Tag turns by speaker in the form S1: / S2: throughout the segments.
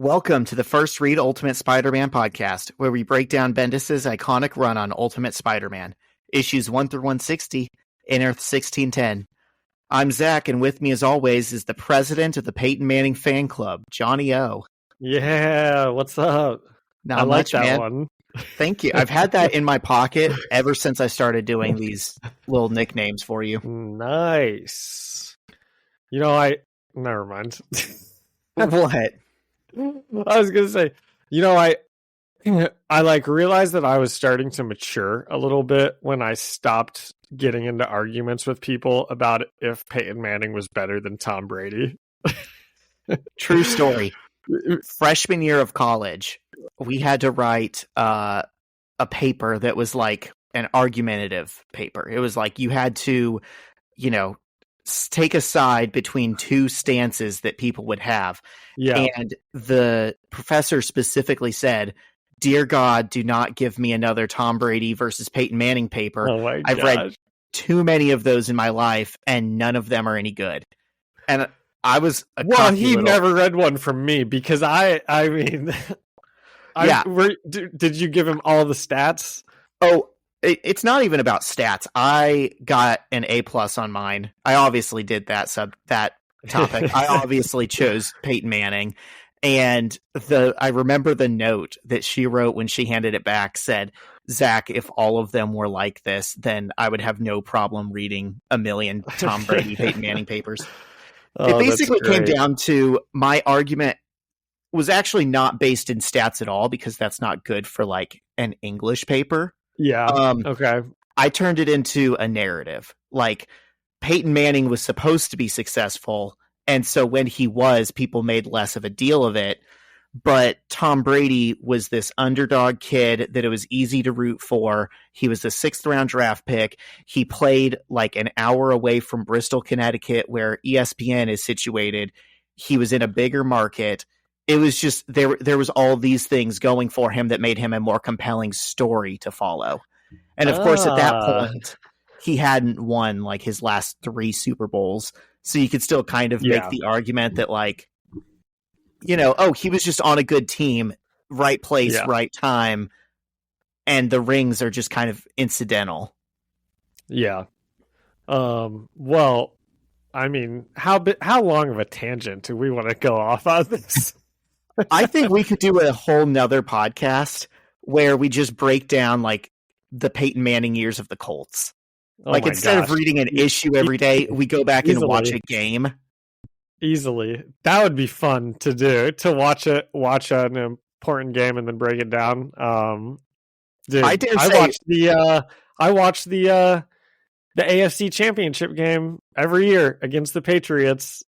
S1: Welcome to the First Read Ultimate Spider-Man podcast, where we break down Bendis' iconic run on Ultimate Spider-Man, issues 1 through 160, in Earth 1610. I'm Zach, and with me as always is the president of the Peyton Manning fan club, Johnny O.
S2: Yeah, what's up?
S1: Not
S2: I like
S1: much,
S2: that
S1: man.
S2: one.
S1: Thank you. I've had that in my pocket ever since I started doing these little nicknames for you.
S2: Nice. Never mind.
S1: What?
S2: I was gonna say, I realized that I was starting to mature a little bit when I stopped getting into arguments with people about if Peyton Manning was better than Tom Brady.
S1: True story. Freshman year of college, we had to write a paper that was like an argumentative paper. It was like you had to, take a side between two stances that people would have.
S2: Yeah.
S1: And the professor specifically said, "Dear God, do not give me another Tom Brady versus Peyton Manning paper.
S2: Oh my
S1: I've
S2: gosh.
S1: read too many of those in my life, and none of them are any good." And I was
S2: he never read one from me because did you give him all the stats?
S1: Oh, it's not even about stats. I got an A+ on mine. I obviously did that topic. I obviously chose Peyton Manning, and I remember the note that she wrote when she handed it back said, "Zach, if all of them were like this, then I would have no problem reading a million Tom Brady, Peyton Manning papers." It basically came down to my argument was actually not based in stats at all, because that's not good for like an English paper.
S2: Yeah. Okay.
S1: I turned it into a narrative. Like, Peyton Manning was supposed to be successful, and so when he was, people made less of a deal of it. But Tom Brady was this underdog kid that it was easy to root for. He was the 6th round draft pick. He played like an hour away from Bristol, Connecticut, where ESPN is situated. He was in a bigger market. It was just, there was all these things going for him that made him a more compelling story to follow. And of course, at that point, he hadn't won like his last 3 Super Bowls. So you could still kind of make the argument that like, he was just on a good team, right place, right time, and the rings are just kind of incidental.
S2: Yeah. Well, I mean, how long of a tangent do we want to go off on this?
S1: I think we could do a whole nother podcast where we just break down like the Peyton Manning years of the Colts. Like, instead of reading an issue every day, we go back and watch a game.
S2: Easily. That would be fun to do, to watch an important game and then break it down. Dude, I watched the AFC Championship game every year against the Patriots.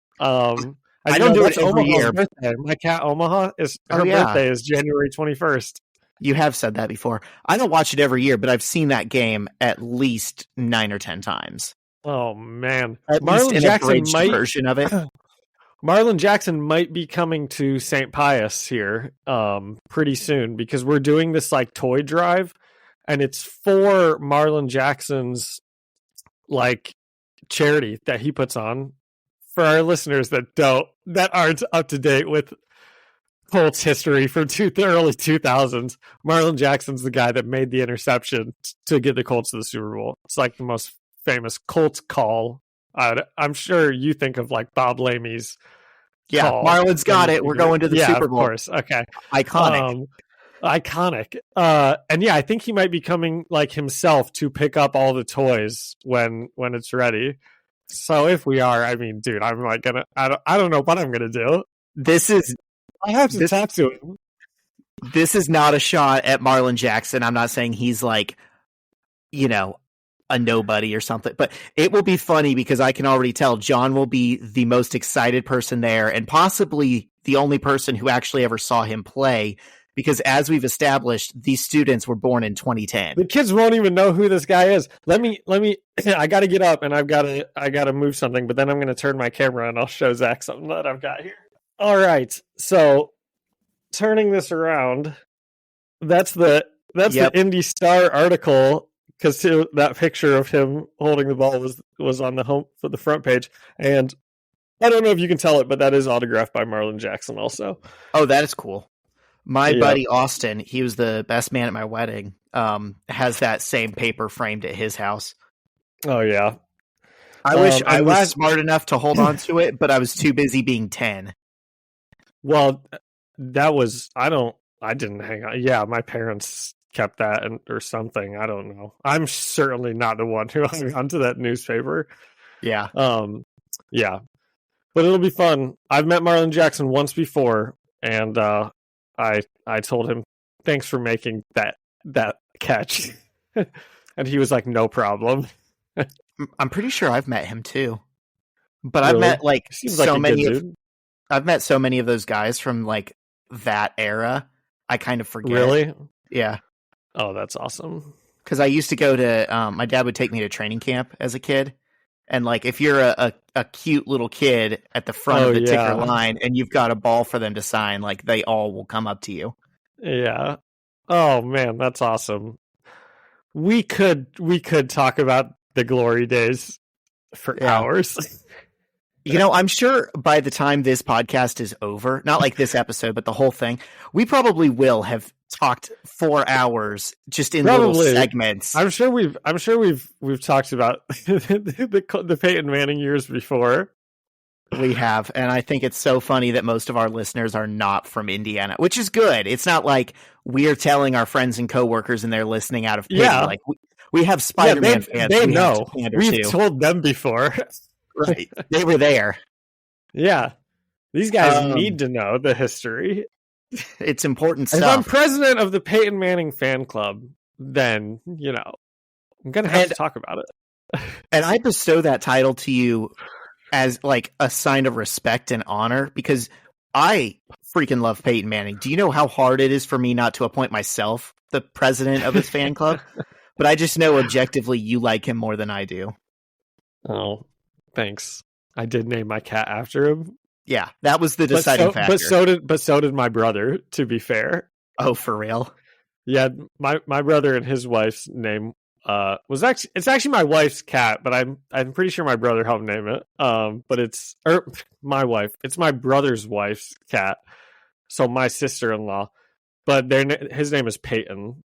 S1: I don't do it every year.
S2: Birthday. My cat Omaha birthday is January 21st.
S1: You have said that before. I don't watch it every year, but I've seen that game at least 9 or 10 times.
S2: Oh man,
S1: Marlon Jackson version of it.
S2: Marlon Jackson might be coming to St. Pius here pretty soon, because we're doing this like toy drive, and it's for Marlon Jackson's like charity that he puts on. For our listeners that aren't up to date with Colts history from the early 2000s, Marlon Jackson's the guy that made the interception to get the Colts to the Super Bowl. It's like the most famous Colts call. I'm sure you think of like Bob Lamy's call.
S1: Marlon's got it. We're going to the Super Bowl.
S2: Of course. Okay.
S1: Iconic.
S2: And I think he might be coming like himself to pick up all the toys when it's ready. So if we are, I mean, dude, I'm like I don't know what I'm gonna do. I have to talk to him.
S1: This is not a shot at Marlon Jackson. I'm not saying he's like, a nobody or something, but it will be funny because I can already tell John will be the most excited person there, and possibly the only person who actually ever saw him play, because as we've established, these students were born in 2010.
S2: The kids won't even know who this guy is. Let me I got to get up and I got to move something, but then I'm going to turn my camera and I'll show Zach something that I've got here. All right. So turning this around, that's the Indy Star article, because that picture of him holding the ball was on the front page, and I don't know if you can tell it, but that is autographed by Marlon Jackson also.
S1: Oh, that is cool. My
S2: Yep.
S1: buddy Austin, he was the best man at my wedding, has that same paper framed at his house.
S2: Oh, yeah.
S1: I wish I was smart enough to hold on to it, but I was too busy being 10.
S2: Well, that was, I didn't hang on. Yeah, my parents kept that or something. I don't know. I'm certainly not the one who hung on to that newspaper.
S1: Yeah.
S2: Yeah. But it'll be fun. I've met Marlon Jackson once before, and I told him, thanks for making that catch. And he was like, no problem.
S1: I'm pretty sure I've met him too. But
S2: Really?
S1: I've met like
S2: Seems
S1: so
S2: like a
S1: many
S2: good
S1: of
S2: dude.
S1: I've met so many of those guys from like that era. I kind of forget.
S2: Really?
S1: Yeah.
S2: Oh, that's awesome.
S1: Because I used to go to my dad would take me to training camp as a kid. And like if you're a cute little kid at the front of the ticker line and you've got a ball for them to sign, like they all will come up to you.
S2: Yeah. Oh man, that's awesome. We could talk about the glory days for hours.
S1: You know, I'm sure by the time this podcast is over, not like this episode, but the whole thing, we probably will have talked 4 hours just in little segments.
S2: I'm sure we've talked about the Peyton Manning years before.
S1: We have, and I think it's so funny that most of our listeners are not from Indiana, which is good. It's not like we're telling our friends and coworkers and they're listening out of pity.
S2: Yeah.
S1: Like we have Spider-Man fans.
S2: They know. We've told them before.
S1: Right. They were there.
S2: Yeah. These guys need to know the history.
S1: It's important stuff.
S2: If I'm president of the Peyton Manning fan club, then, you know, I'm going to have to talk about it.
S1: And I bestow that title to you as like a sign of respect and honor because I freaking love Peyton Manning. Do you know how hard it is for me not to appoint myself the president of his fan club? But I just know objectively you like him more than I do.
S2: Oh, thanks. I did name my cat after him.
S1: Yeah, that was the deciding factor.
S2: But so did my brother, to be fair.
S1: Oh, for real?
S2: Yeah, my brother and his wife's name it's actually my wife's cat, but I'm pretty sure my brother helped name it. But it's my wife. It's my brother's wife's cat. So my sister-in-law. But his name is Peyton.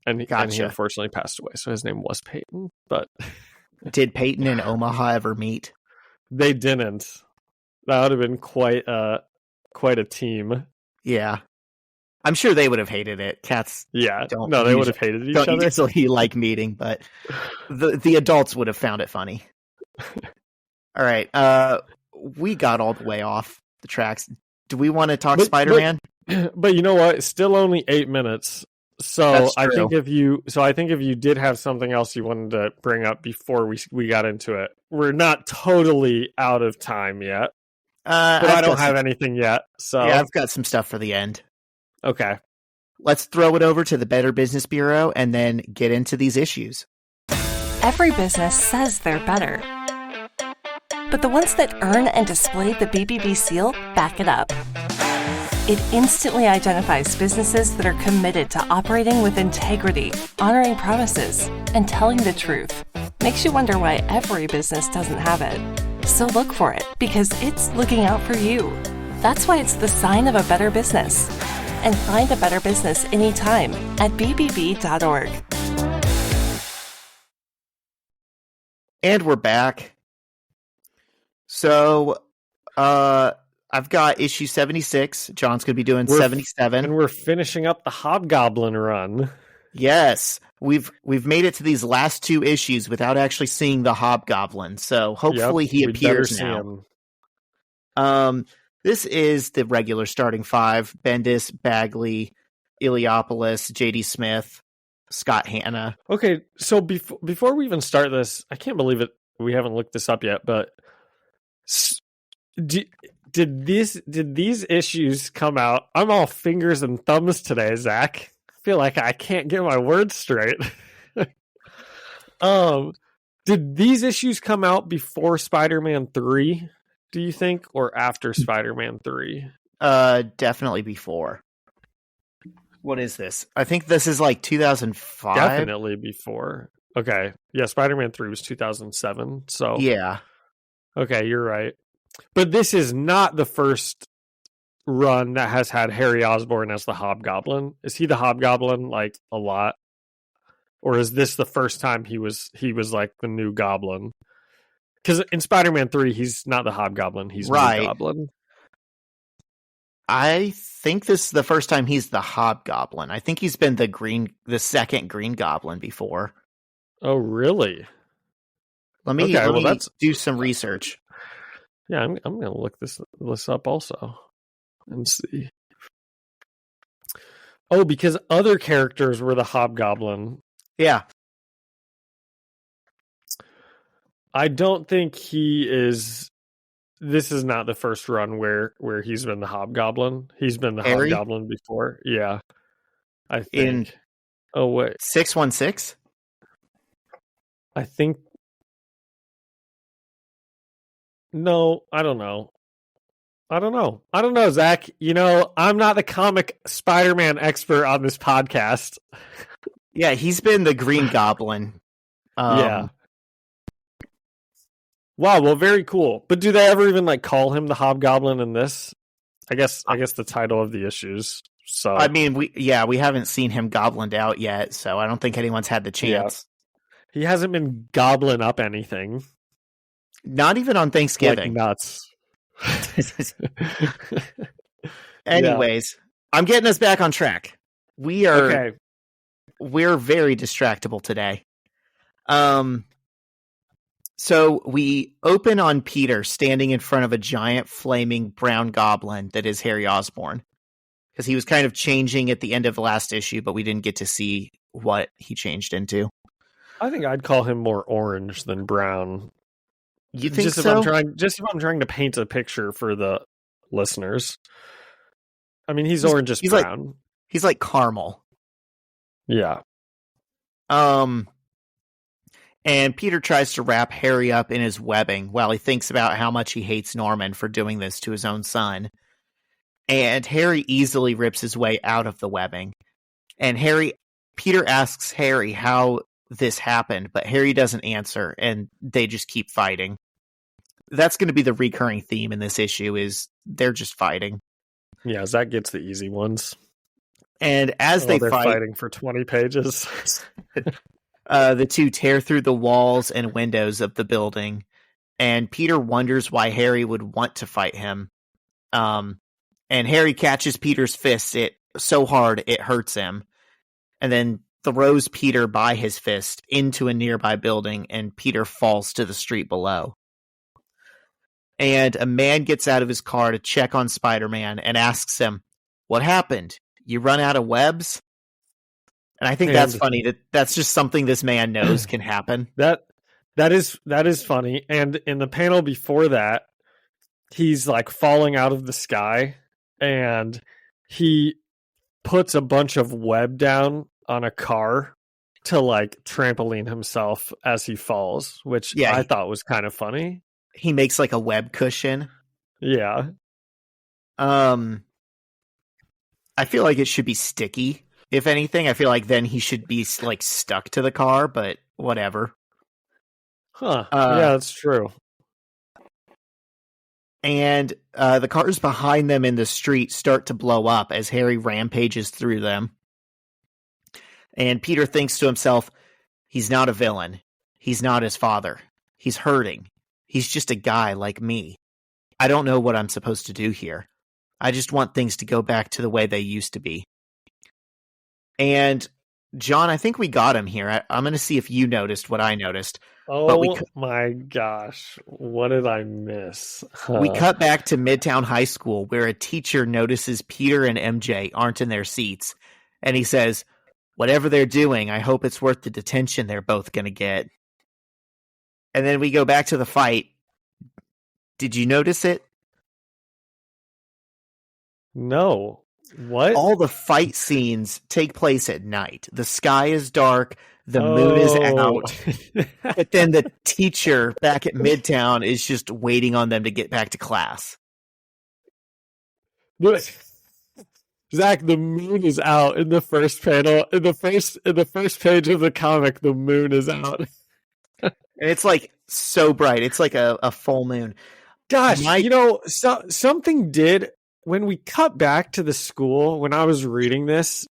S2: And he unfortunately passed away, so his name was Peyton. But
S1: did Peyton and Omaha ever meet?
S2: They didn't. That would have been quite a team.
S1: Yeah. I'm sure they would have hated it. Cats
S2: they would have hated each other.
S1: So he like meeting, but the adults would have found it funny. All right. We got all the way off the tracks. Do we want to talk Spider-Man?
S2: But you know what? It's still only 8 minutes. So I think if you did have something else you wanted to bring up before we got into it, we're not totally out of time yet. But I don't have anything yet. So
S1: yeah, I've got some stuff for the end.
S2: Okay.
S1: Let's throw it over to the Better Business Bureau and then get into these issues.
S3: Every business says they're better. But the ones that earn and display the BBB seal back it up. It instantly identifies businesses that are committed to operating with integrity, honoring promises, and telling the truth. Makes you wonder why every business doesn't have it. So look for it, because it's looking out for you. That's why it's the sign of a better business. And find a better business anytime at bbb.org.
S1: And we're back. So, I've got issue 76. John's going to be doing 77.
S2: And we're finishing up the Hobgoblin run.
S1: Yes. We've made it to these last 2 issues without actually seeing the Hobgoblin. So hopefully he appears now. This is the regular starting 5. Bendis, Bagley, Iliopoulos, J.D. Smith, Scott Hanna.
S2: Okay, so before we even start this, I can't believe it. We haven't looked this up yet, but did these issues come out? I'm all fingers and thumbs today, Zach. I feel like I can't get my words straight. Did these issues come out before Spider-Man 3, do you think, or after Spider-Man 3?
S1: Definitely before. What is this? I think this is like 2005.
S2: Definitely before. Okay. Yeah, Spider-Man 3 was 2007, so...
S1: Yeah.
S2: Okay, you're right. But this is not the first run that has had Harry Osborn as the Hobgoblin. Is he the Hobgoblin like a lot? Or is this the first time he was like the new Goblin? Because in Spider-Man 3, he's not the Hobgoblin, he's
S1: Right.
S2: New Goblin.
S1: I think this is the first time he's the Hobgoblin. I think he's been the second Green Goblin before.
S2: Oh, really?
S1: Let me do some research.
S2: Yeah, I'm going to look this up also and see. Oh, because other characters were the Hobgoblin.
S1: Yeah.
S2: I don't think he is. This is not the first run where he's been the Hobgoblin. He's been the
S1: Harry?
S2: Hobgoblin before. Yeah. I think. Oh, wait.
S1: 616?
S2: I think. No, I don't know. I don't know, Zach. You know, I'm not the comic Spider-Man expert on this podcast.
S1: Yeah, he's been the Green Goblin.
S2: Yeah. Wow, well, very cool. But do they ever even like call him the Hobgoblin in this? I guess the title of the issues. So
S1: I mean, we haven't seen him goblined out yet, so I don't think anyone's had the chance.
S2: Yeah. He hasn't been gobbling up anything.
S1: Not even on Thanksgiving.
S2: Like nuts.
S1: Anyways, I'm getting us back on track. We're very distractible today. So we open on Peter standing in front of a giant flaming brown goblin that is Harry Osborn. Because he was kind of changing at the end of the last issue, but we didn't get to see what he changed into.
S2: I think I'd call him more orange than brown.
S1: You think
S2: just
S1: so?
S2: If I'm trying to paint a picture for the listeners. I mean, he's orange, brown.
S1: He's like caramel.
S2: Yeah.
S1: And Peter tries to wrap Harry up in his webbing while he thinks about how much he hates Norman for doing this to his own son. And Harry easily rips his way out of the webbing. And Peter asks Harry how this happened, but Harry doesn't answer, and they just keep fighting. That's going to be the recurring theme in this issue, is they're just fighting.
S2: Yeah, Zach gets the easy ones.
S1: And as they're
S2: fighting for 20 pages,
S1: the two tear through the walls and windows of the building, and Peter wonders why Harry would want to fight him. And Harry catches Peter's fist so hard it hurts him, and then throws Peter by his fist into a nearby building, and Peter falls to the street below. And a man gets out of his car to check on Spider-Man and asks him, "What happened? You run out of webs?" And I think that's funny. That's just something this man knows can happen.
S2: That is funny. And in the panel before that, he's like falling out of the sky, and he puts a bunch of web down on a car to like trampoline himself as he falls, which I thought was kind of funny.
S1: He makes like a web cushion.
S2: Yeah.
S1: I feel like it should be sticky. If anything, I feel like then he should be like stuck to the car, but whatever.
S2: Huh. Yeah, that's true.
S1: And the cars behind them in the street start to blow up as Harry rampages through them. And Peter thinks to himself, he's not a villain. He's not his father. He's hurting. He's just a guy like me. I don't know what I'm supposed to do here. I just want things to go back to the way they used to be. And John, I think we got him here. I'm going to see if you noticed what I noticed.
S2: Oh my gosh. What did I miss?
S1: We cut back to Midtown High School, where a teacher notices Peter and MJ aren't in their seats. And he says, "Whatever they're doing, I hope it's worth the detention they're both going to get." And then we go back to the fight. Did you notice it?
S2: No. What?
S1: All the fight scenes take place at night. The sky is dark. The moon is out. But then the teacher back at Midtown is just waiting on them to get back to class.
S2: Zach, the moon is out in the first panel. In the first page of the comic, the moon is out.
S1: And it's like so bright. It's like a full moon.
S2: Gosh, something did when we cut back to the school. When I was reading this,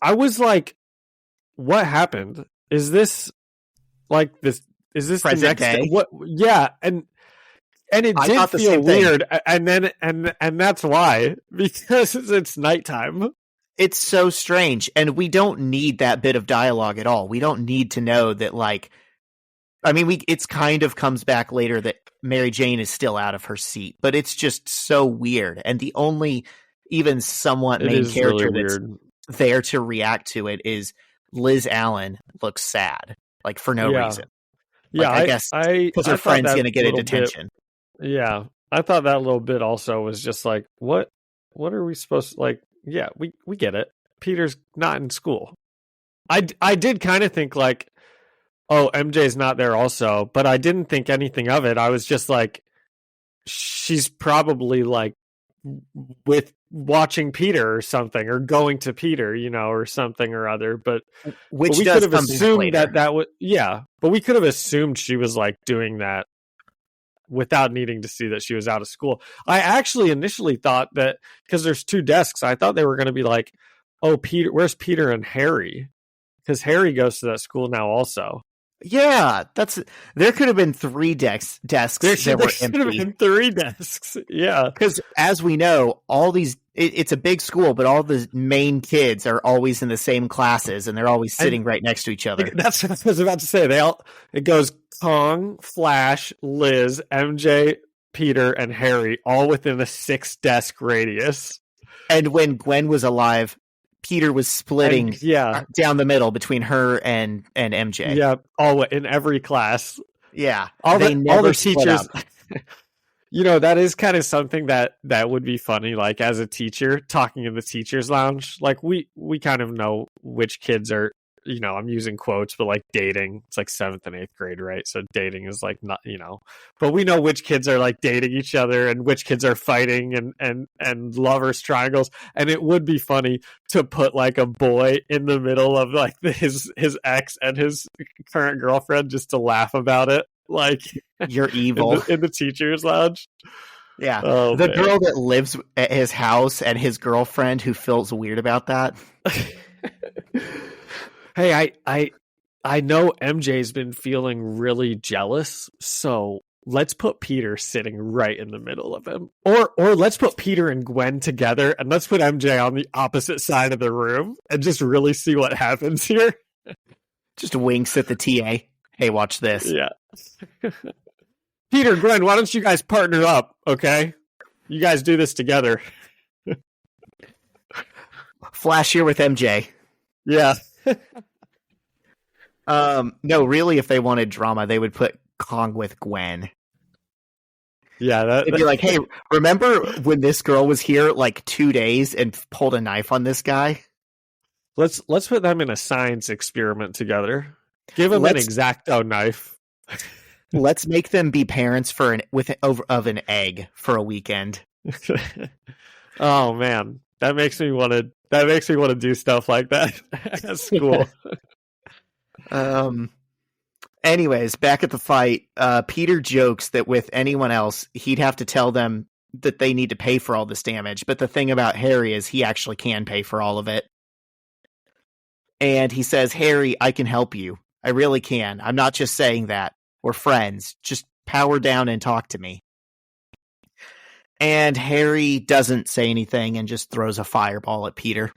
S2: I was like, "What happened? Is this like this? Is this
S1: Present
S2: the next
S1: day?
S2: What? Yeah." And it did feel weird, and then and that's why, because it's nighttime.
S1: It's so strange, and we don't need that bit of dialogue at all. We don't need to know that, like, I mean, it's kind of comes back later that Mary Jane is still out of her seat, but it's just so weird. And the only even somewhat main character
S2: really
S1: that's there to react to it is Liz Allen looks sad, like for no reason.
S2: Yeah,
S1: like, I guess because her friend's going to get a detention.
S2: Yeah, I thought that little bit also was just like, what are we supposed to, like, yeah, we get it. Peter's not in school. I did kind of think like, oh, MJ's not there also, but I didn't think anything of it. I was just like, she's probably like with watching Peter or something, or going to Peter, or something or other. But
S1: which
S2: we
S1: does
S2: could have assumed
S1: later.
S2: that would, but we could have assumed she was like doing that without needing to see that she was out of school. I actually initially thought that, because there's 2 desks, I thought they were going to be like, oh, Peter, where's Peter and Harry? Because Harry goes to that school now also.
S1: Yeah, there could have been 3 desks
S2: There
S1: that were
S2: could
S1: empty.
S2: have been 3 desks. Yeah.
S1: Because as we know, all these, it's a big school, but all the main kids are always in the same classes, and they're always sitting right next to each other.
S2: That's what I was about to say. It goes Kong, Flash, Liz, MJ, Peter, and Harry, all within a 6-desk radius.
S1: And when Gwen was alive, Peter was splitting down the middle between her and MJ.
S2: Yeah, all in every class.
S1: Yeah,
S2: all the teachers. That is kind of something that would be funny. Like, as a teacher talking in the teachers' lounge, like we kind of know which kids are. I'm using quotes, but like dating, it's like 7th and 8th grade, right? So dating is like not, but we know which kids are like dating each other and which kids are fighting and lovers triangles. And it would be funny to put like a boy in the middle of like his ex and his current girlfriend, just to laugh about it. Like,
S1: you're evil
S2: in the teacher's lounge.
S1: Yeah.
S2: Oh,
S1: the
S2: man.
S1: Girl that lives at his house and his girlfriend who feels weird about that.
S2: Hey, I know MJ's been feeling really jealous, so let's put Peter sitting right in the middle of him. Or let's put Peter and Gwen together, and let's put MJ on the opposite side of the room and just really see what happens here.
S1: Just winks at the TA. Hey, watch this.
S2: Yeah. Peter, Gwen, why don't you guys partner up, okay? You guys do this together.
S1: Flash here with MJ.
S2: Yeah.
S1: No, really, if they wanted drama, they would put Kong with Gwen.
S2: Yeah,
S1: they'd be like, "Hey, remember when this girl was here like 2 days and pulled a knife on this guy?"
S2: Let's put them in a science experiment together. Give them an X-Acto knife.
S1: Let's make them be parents of an egg for a weekend.
S2: Oh man, that makes me want to do stuff like that at school.
S1: Anyways, back at the fight, Peter jokes that with anyone else, he'd have to tell them that they need to pay for all this damage. But the thing about Harry is he actually can pay for all of it. And he says, "Harry, I can help you. I really can. I'm not just saying that. We're friends. Just power down and talk to me." And Harry doesn't say anything and just throws a fireball at Peter.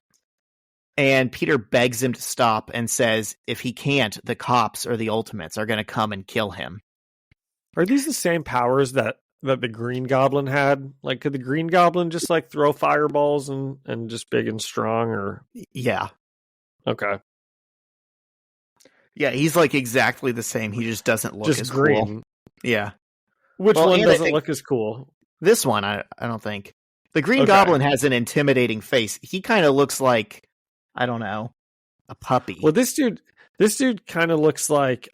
S1: And Peter begs him to stop and says if he can't, the cops or the Ultimates are going to come and kill him.
S2: Are these the same powers that the Green Goblin had? Like, could the Green Goblin just like throw fireballs and just big and strong? Or
S1: yeah.
S2: Okay.
S1: Yeah, he's like exactly the same. He just doesn't look
S2: just
S1: as
S2: green.
S1: Cool. Yeah.
S2: Which one doesn't look as cool?
S1: This one, I don't think. The Green Goblin has an intimidating face. He kind of looks like, I don't know, a puppy.
S2: Well, this dude kind of looks like,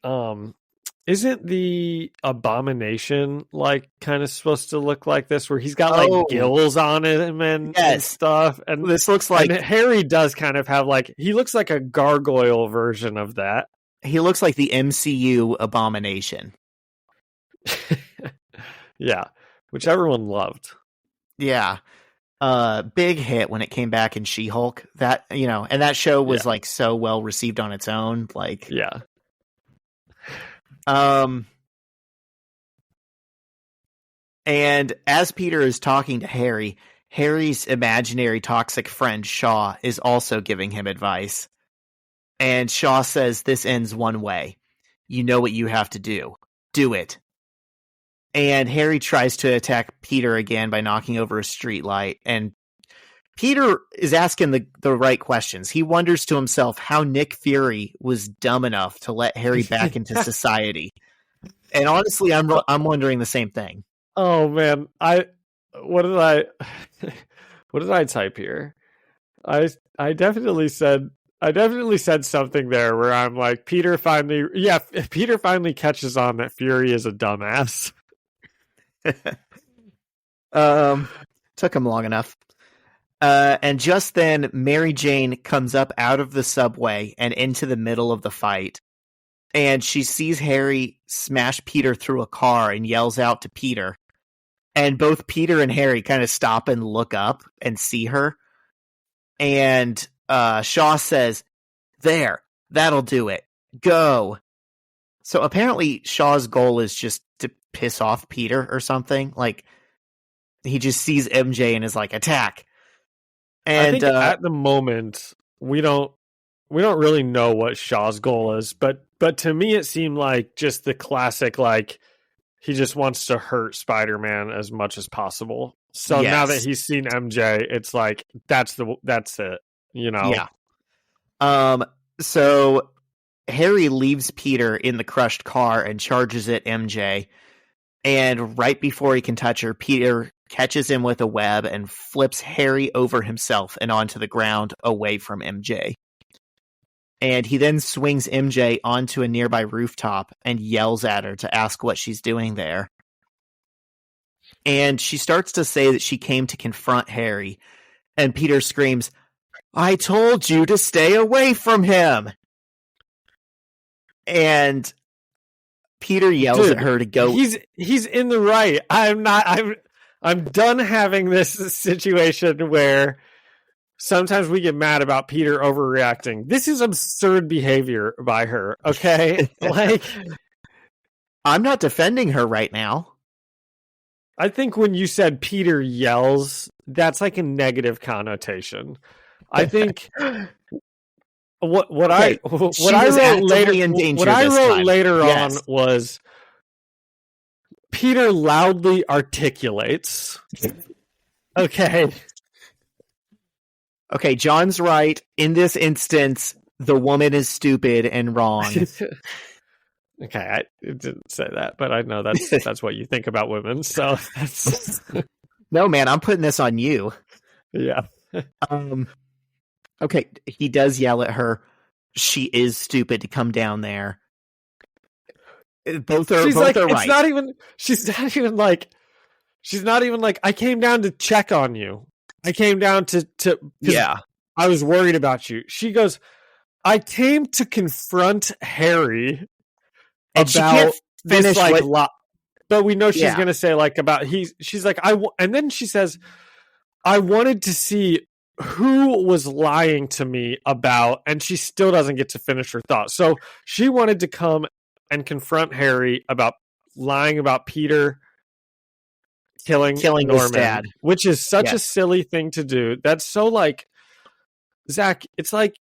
S2: isn't the Abomination like kind of supposed to look like this, where he's got like gills on him and stuff? And
S1: this looks like
S2: Harry does kind of have like, he looks like a gargoyle version of that.
S1: He looks like the MCU Abomination.
S2: Yeah. which everyone loved.
S1: Yeah. Big hit when it came back in She-Hulk. That, and that show was like so well received on its own. Like,
S2: yeah.
S1: And as Peter is talking to Harry, Harry's imaginary toxic friend Shaw is also giving him advice. And Shaw says this ends one way. You know what you have to do. Do it. And Harry tries to attack Peter again by knocking over a streetlight. And Peter is asking the right questions. He wonders to himself how Nick Fury was dumb enough to let Harry back into society. And honestly, I'm wondering the same thing.
S2: Oh man, what did I type here? I definitely said something there where I'm like, Peter finally catches on that Fury is a dumbass.
S1: Took him long enough. And just then, Mary Jane comes up out of the subway and into the middle of the fight. And she sees Harry smash Peter through a car and yells out to Peter. And both Peter and Harry kind of stop and look up and see her. And Shaw says, "There, that'll do it. Go." So apparently Shaw's goal is just to piss off Peter or something. Like, he just sees MJ and is like, attack. And
S2: I think at the moment we don't really know what Shaw's goal is, but to me it seemed like just the classic, like, he just wants to hurt Spider-Man as much as possible. So now that he's seen MJ, it's like that's it,
S1: Yeah. So Harry leaves Peter in the crushed car and charges at MJ. And right before he can touch her, Peter catches him with a web and flips Harry over himself and onto the ground away from MJ. And he then swings MJ onto a nearby rooftop and yells at her to ask what she's doing there. And she starts to say that she came to confront Harry. And Peter screams, "I told you to stay away from him!" And Peter yells at her to go.
S2: He's in the right. I'm done having this situation where sometimes we get mad about Peter overreacting. This is absurd behavior by her, okay? Like,
S1: I'm not defending her right now.
S2: I think when you said Peter yells, that's like a negative connotation. I think what I wrote later on was Peter loudly articulates. Okay.
S1: Okay, John's right. In this instance, the woman is stupid and wrong.
S2: Okay, I didn't say that, but I know that's what you think about women. So that's
S1: no, man, I'm putting this on you.
S2: Yeah.
S1: Okay, he does yell at her. She is stupid to come down there. Both are right. She's not even like, I came down to check on you. I came down to I was worried about you. She goes, I came to confront Harry and she can't finish
S2: but we know she's going to say like about she's like and then she says, I wanted to see who was lying to me about, and she still doesn't get to finish her thought. So she wanted to come and confront Harry about lying about Peter killing Norman,
S1: his dad,
S2: which is such a silly thing to do. That's so like, Zach, it's like,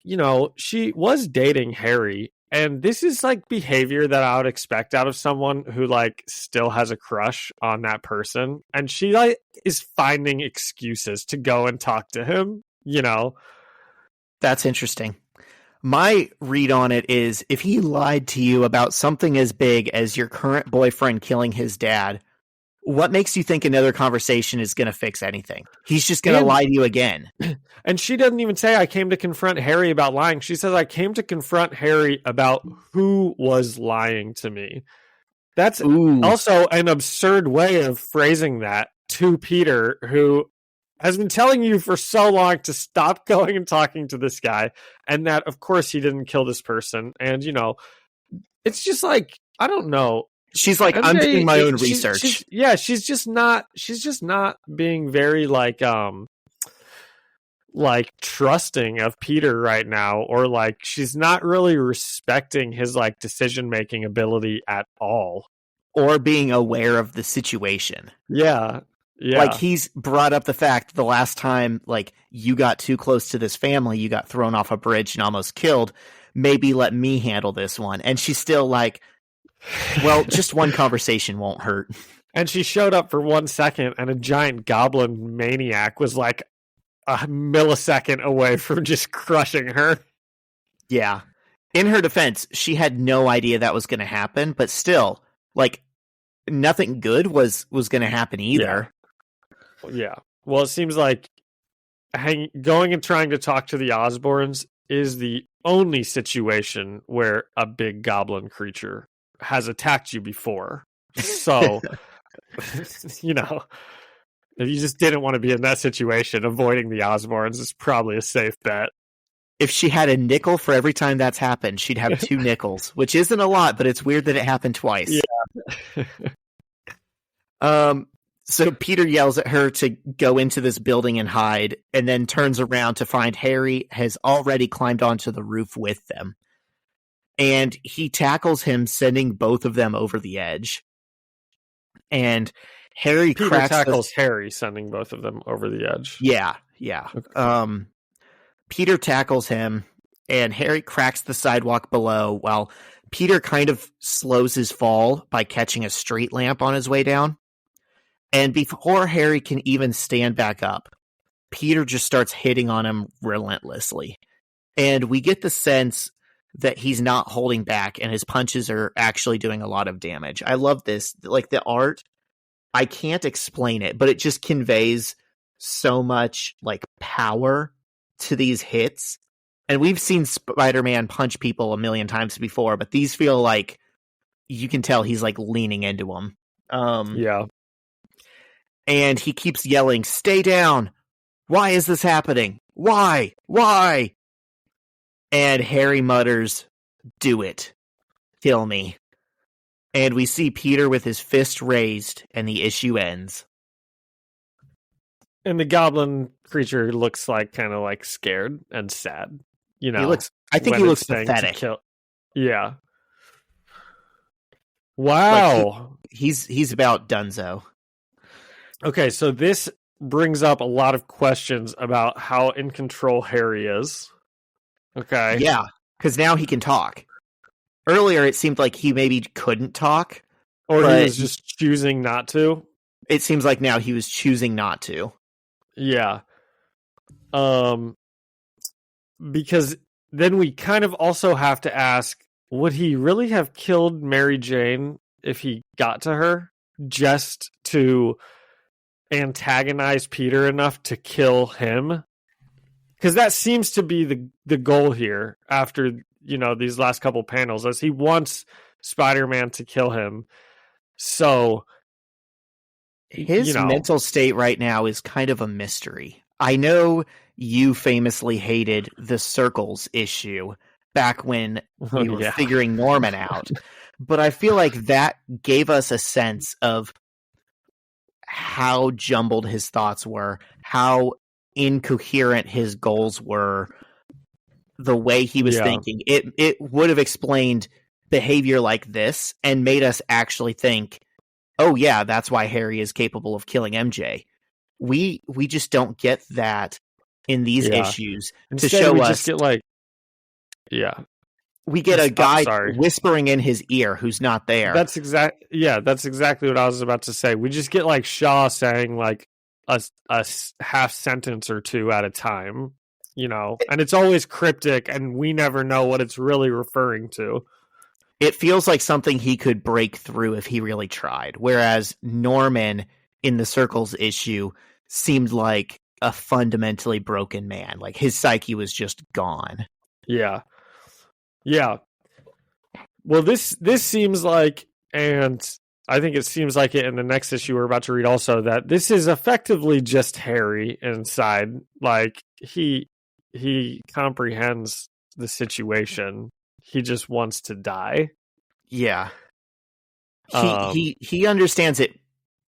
S2: she was dating Harry, and this is like behavior that I would expect out of someone who like still has a crush on that person, and she like is finding excuses to go and talk to him.
S1: That's interesting. My read on it is, if he lied to you about something as big as your current boyfriend killing his dad, what makes you think another conversation is going to fix anything? He's just going to lie to you again.
S2: And she doesn't even say, I came to confront Harry about lying. She says, I came to confront Harry about who was lying to me. That's also an absurd way of phrasing that to Peter, who has been telling you for so long to stop going and talking to this guy. And that, of course, he didn't kill this person. And, it's just like, I don't know.
S1: She's like, I'm doing my own research.
S2: She's just not being very like trusting of Peter right now, or like she's not really respecting his like decision making ability at all,
S1: or being aware of the situation.
S2: Yeah.
S1: Like, he's brought up the fact the last time like you got too close to this family, you got thrown off a bridge and almost killed. Maybe let me handle this one. And she's still like, well, just one conversation won't hurt.
S2: And she showed up for 1 second, and a giant goblin maniac was like a millisecond away from just crushing her.
S1: Yeah. In her defense, she had no idea that was going to happen, but still, like, nothing good was going to happen either.
S2: Yeah. Well, it seems like going and trying to talk to the Osborns is the only situation where a big goblin creature has attacked you before. So, you know, if you just didn't want to be in that situation, avoiding the Osborns is probably a safe bet.
S1: If she had a nickel for every time that's happened, she'd have 2 nickels, which isn't a lot, but it's weird that it happened twice.
S2: Yeah.
S1: So Peter yells at her to go into this building and hide, and then turns around to find Harry has already climbed onto the roof with them. And he tackles him, sending both of them over the edge. And
S2: Peter tackles Harry, sending both of them over the edge.
S1: Yeah.
S2: Okay.
S1: Peter tackles him, and Harry cracks the sidewalk below, while Peter kind of slows his fall by catching a street lamp on his way down. And before Harry can even stand back up, Peter just starts hitting on him relentlessly. And we get the sense that he's not holding back, and his punches are actually doing a lot of damage. I love this. Like, the art, I can't explain it, but it just conveys so much like power to these hits. And we've seen Spider-Man punch people a million times before, but these feel like you can tell he's like leaning into them.
S2: Yeah.
S1: And he keeps yelling, "Stay down! Why is this happening? Why? Why?" And Harry mutters, "Do it. Kill me." And we see Peter with his fist raised, and the issue ends.
S2: And the goblin creature looks like kind of like scared and sad. You know,
S1: I think he looks pathetic.
S2: Yeah. Wow.
S1: Like he's about donezo.
S2: Okay, so this brings up a lot of questions about how in control Harry is. Okay.
S1: Yeah, because now he can talk. Earlier, it seemed like he maybe couldn't talk.
S2: Or he was just choosing not to.
S1: It seems like now he was choosing not to.
S2: Yeah. Because then we kind of also have to ask, would he really have killed Mary Jane if he got to her just to antagonize Peter enough to kill him? Because that seems to be the goal here after, you know, these last couple panels, as he wants Spider-Man to kill him. So
S1: his mental state right now is kind of a mystery. I know you famously hated the circles issue back when we were figuring Norman out, but I feel like that gave us a sense of how jumbled his thoughts were, how incoherent his goals were, the way he was thinking. It would have explained behavior like this and made us actually think, oh yeah, that's why Harry is capable of killing MJ. We just don't get that in these issues.
S2: Instead,
S1: to show
S2: we
S1: us.
S2: Just get like,
S1: we get a guy whispering in his ear who's not there.
S2: That's exactly what I was about to say. We just get like Shaw saying like a half sentence or two at a time, you know, and it's always cryptic, and we never know what it's really referring to.
S1: It feels like something he could break through if he really tried. Whereas Norman in the Circles issue seemed like a fundamentally broken man. Like his psyche was just gone.
S2: Yeah. Yeah. Well, this seems like, and I think it seems like it in the next issue we're about to read also, that this is effectively just Harry inside. Like he comprehends the situation. He just wants to die.
S1: Yeah. He understands it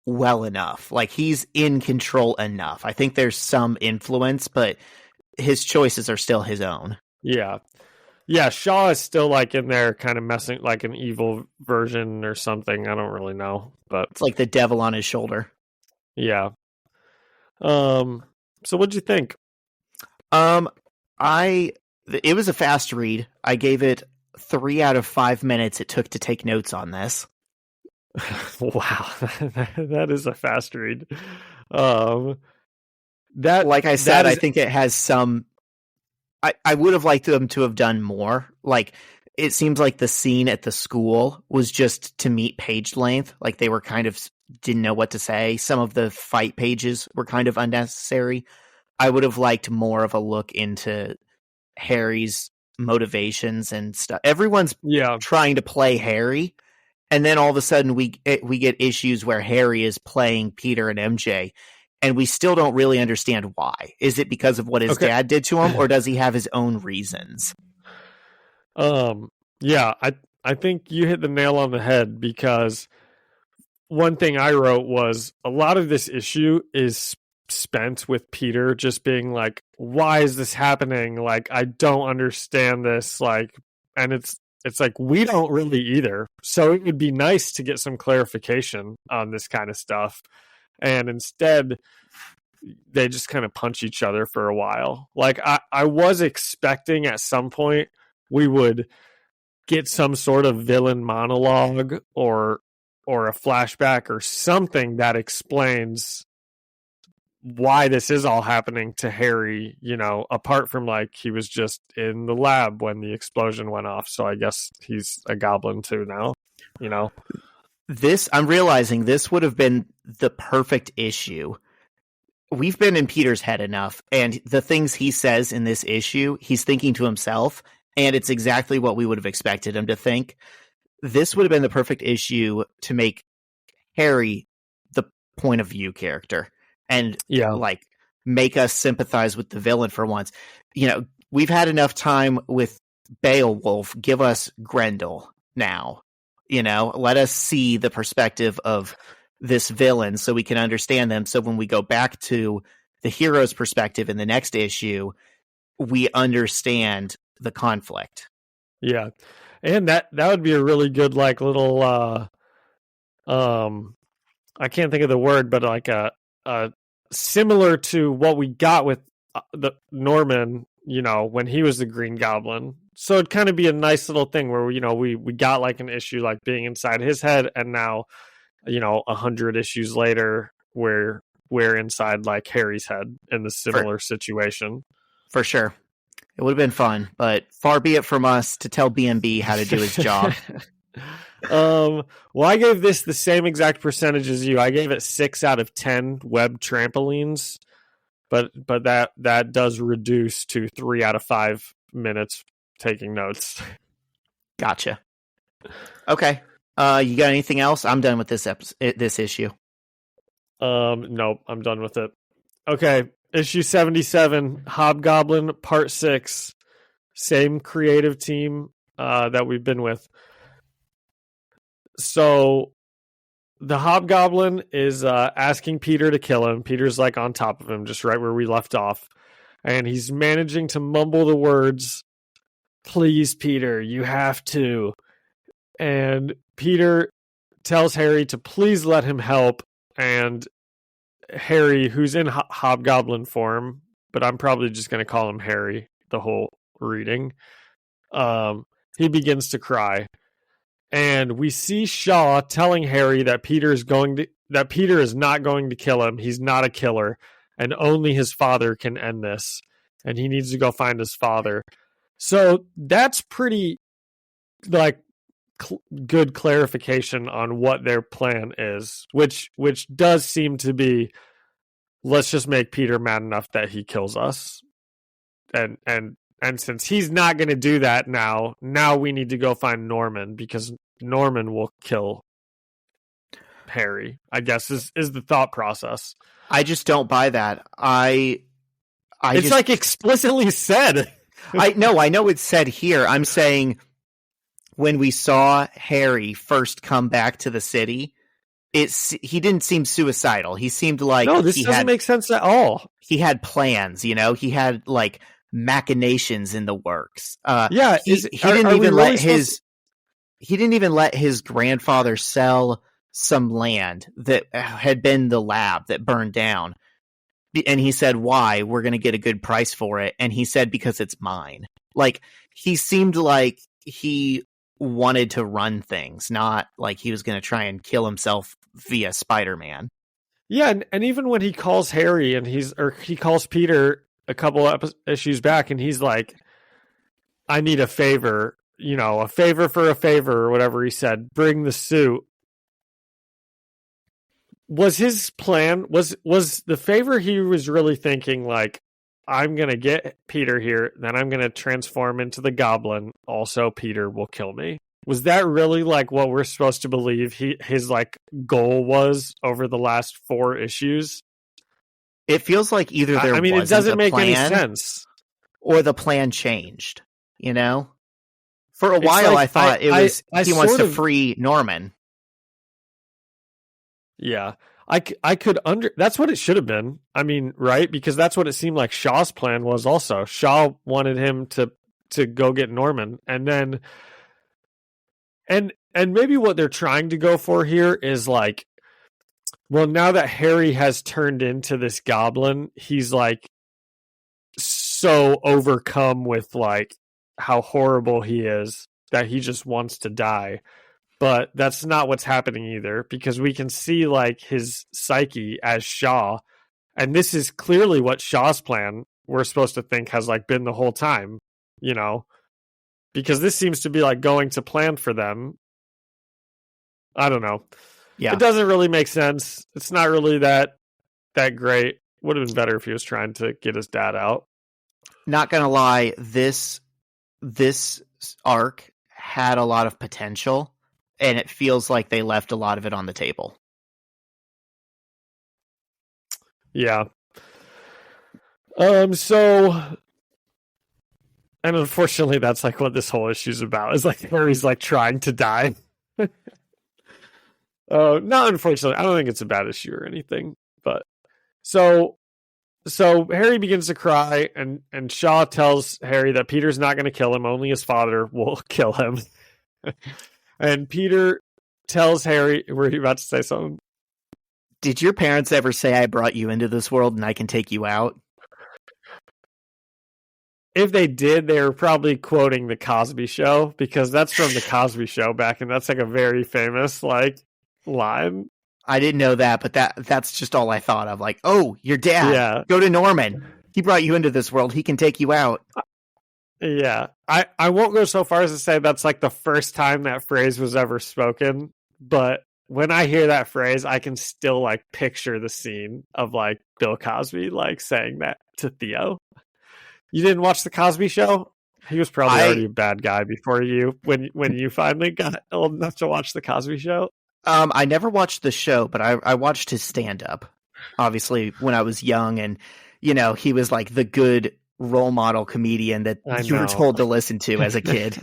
S1: well enough. Like, he's in control enough. I think there's some influence, but his choices are still his own.
S2: Yeah. Yeah, Shaw is still like in there kind of messing like an evil version or something. I don't really know, but
S1: It's like the devil on his shoulder.
S2: yeah. So what'd you think?
S1: It was a fast read. I gave it 3 out of 5 minutes it took to take notes on this.
S2: Wow. That is a fast read. That,
S1: like I said, I think it has some. I would have liked them to have done more. Like, it seems like the scene at the school was just to meet page length. Like, they were kind of didn't know what to say. Some of the fight pages were kind of unnecessary. I would have liked more of a look into Harry's motivations and stuff. Everyone's trying to play Harry, and then all of a sudden we get issues where Harry is playing Peter and MJ. And we still don't really understand why. Is it because of what his dad did to him, or does he have his own reasons?
S2: Yeah, I think you hit the nail on the head, because one thing I wrote was a lot of this issue is spent with Peter just being like, why is this happening? Like, I don't understand this. Like, and it's like, we don't really either. So it would be nice to get some clarification on this kind of stuff. And instead, they just kind of punch each other for a while. Like, I was expecting at some point we would get some sort of villain monologue or a flashback or something that explains why this is all happening to Harry, you know, apart from like he was just in the lab when the explosion went off. So I guess he's a goblin too now, you know.
S1: I'm realizing this would have been the perfect issue. We've been in Peter's head enough, and the things he says in this issue, he's thinking to himself, and it's exactly what we would have expected him to think. This would have been the perfect issue to make Harry the point of view character and like make us sympathize with the villain for once. You know, we've had enough time with Beowulf. Give us Grendel now. You know, let us see the perspective of this villain so we can understand them. So when we go back to the hero's perspective in the next issue, we understand the conflict.
S2: Yeah. And that would be a really good, like, little, I can't think of the word, but like a similar to what we got with the Norman, you know, when he was the Green Goblin. So it'd kind of be a nice little thing where, you know, we got like an issue like being inside his head, and now, you know, 100 issues later, we're inside like Harry's head in the similar situation.
S1: For sure. It would have been fun, but far be it from us to tell BMB how to do his job.
S2: Well, I gave this the same exact percentage as you. I gave it 6 out of 10 web trampolines, but that does reduce to 3 out of 5 minutes taking notes.
S1: Gotcha. Okay. You got anything else? I'm done with this issue.
S2: Nope, I'm done with it. Okay, issue 77, Hobgoblin, part 6. Same creative team that we've been with. So the Hobgoblin is asking Peter to kill him. Peter's like on top of him, just right where we left off. And he's managing to mumble the words, "Please, Peter, you have to." And Peter tells Harry to please let him help. And Harry, who's in Hobgoblin form, but I'm probably just going to call him Harry the whole reading, he begins to cry. And we see Shaw telling Harry that Peter is not going to kill him. He's not a killer, and only his father can end this. And he needs to go find his father. So that's pretty like good clarification on what their plan is, which does seem to be, let's just make Peter mad enough that he kills us. And since he's not going to do that now we need to go find Norman, because Norman will kill Harry, I guess is the thought process.
S1: I just don't buy that. It's
S2: just, like explicitly said.
S1: I know it's said here. I'm saying when we saw Harry first come back to the city, he didn't seem suicidal. He seemed like
S2: no, this doesn't make sense at all.
S1: He had plans, you know. He had like machinations in the works. He didn't even let his grandfather sell some land that had been the lab that burned down. And he said, why? We're going to get a good price for it. And he said, because it's mine. Like, he seemed like he wanted to run things, not like he was going to try and kill himself via Spider-Man.
S2: Yeah, and even when he calls Harry and he calls Peter a couple issues back, and he's like, I need a favor, you know, a favor for a favor, or whatever he said, bring the suit. Was his plan, was the favor he was really thinking, like, I'm going to get Peter here, then I'm going to transform into the Goblin, also Peter will kill me? Was that really like what we're supposed to believe his like goal was over the last 4 issues?
S1: It feels like either there
S2: it doesn't make any sense,
S1: or the plan changed, you know? For a while, like, I thought he wants to free Norman.
S2: Yeah, I could that's what it should have been. I mean, right? Because that's what it seemed like Shaw's plan was also. Shaw wanted him to go get Norman, and then and maybe what they're trying to go for here is like, well, now that Harry has turned into this goblin, he's like so overcome with like how horrible he is that he just wants to die. But that's not what's happening either, because we can see like his psyche as Shaw, and this is clearly what Shaw's plan we're supposed to think has like been the whole time, you know, because this seems to be like going to plan for them. I don't know. Yeah, it doesn't really make sense. It's not really that great. Would have been better if he was trying to get his dad out.
S1: Not gonna lie, this arc had a lot of potential. And it feels like they left a lot of it on the table.
S2: Yeah. So, and unfortunately, that's like what this whole issue's about. Is like Harry's like trying to die. Not unfortunately. I don't think it's a bad issue or anything. But so Harry begins to cry, and Shaw tells Harry that Peter's not going to kill him. Only his father will kill him. And Peter tells Harry, were you about to say something?
S1: Did your parents ever say, I brought you into this world and I can take you out?
S2: If they did, they were probably quoting The Cosby Show, because that's from The Cosby Show back, and that's like a very famous like line.
S1: I didn't know that, but that's just all I thought of. Like, oh, your dad. Yeah. Go to Norman. He brought you into this world. He can take you out.
S2: Yeah, I won't go so far as to say that's like the first time that phrase was ever spoken, but when I hear that phrase, I can still like picture the scene of like Bill Cosby like saying that to Theo. You didn't watch The Cosby Show? He was probably already a bad guy before you when you finally got old enough to watch The Cosby Show.
S1: I never watched the show, but I watched his stand-up, obviously, when I was young, and you know, he was like the good role model comedian that you were told to listen to as a kid.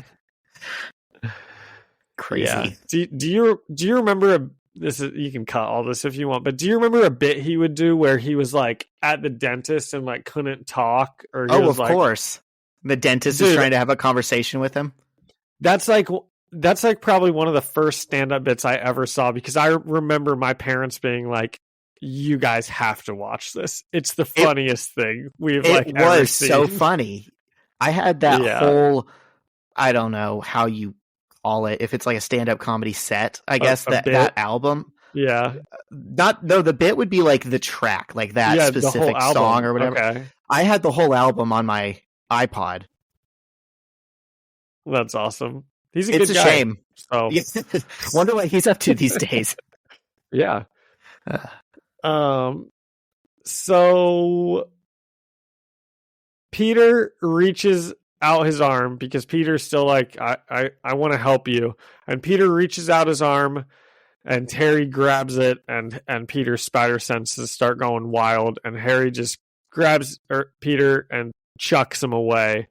S1: Crazy.
S2: Yeah. Do you remember this is, you can cut all this if you want, but do you remember a bit he would do where he was like at the dentist and like couldn't talk? Or
S1: of course. The dentist is trying to have a conversation with him.
S2: That's like probably one of the first stand-up bits I ever saw, because I remember my parents being like, you guys have to watch this. It's the funniest thing we've like ever seen.
S1: It was so funny. I had that whole, I don't know how you call it, if it's like a stand-up comedy set, I guess, that album.
S2: Yeah.
S1: The bit would be like the track, like that specific song or whatever. Okay. I had the whole album on my iPod.
S2: That's awesome. He's a good guy.
S1: Shame. So wonder what he's up to these days.
S2: Yeah. So Peter reaches out his arm, because Peter's still like, I want to help you. And Peter reaches out his arm, and Harry grabs it, and Peter's spider senses start going wild, and Harry just grabs Peter and chucks him away.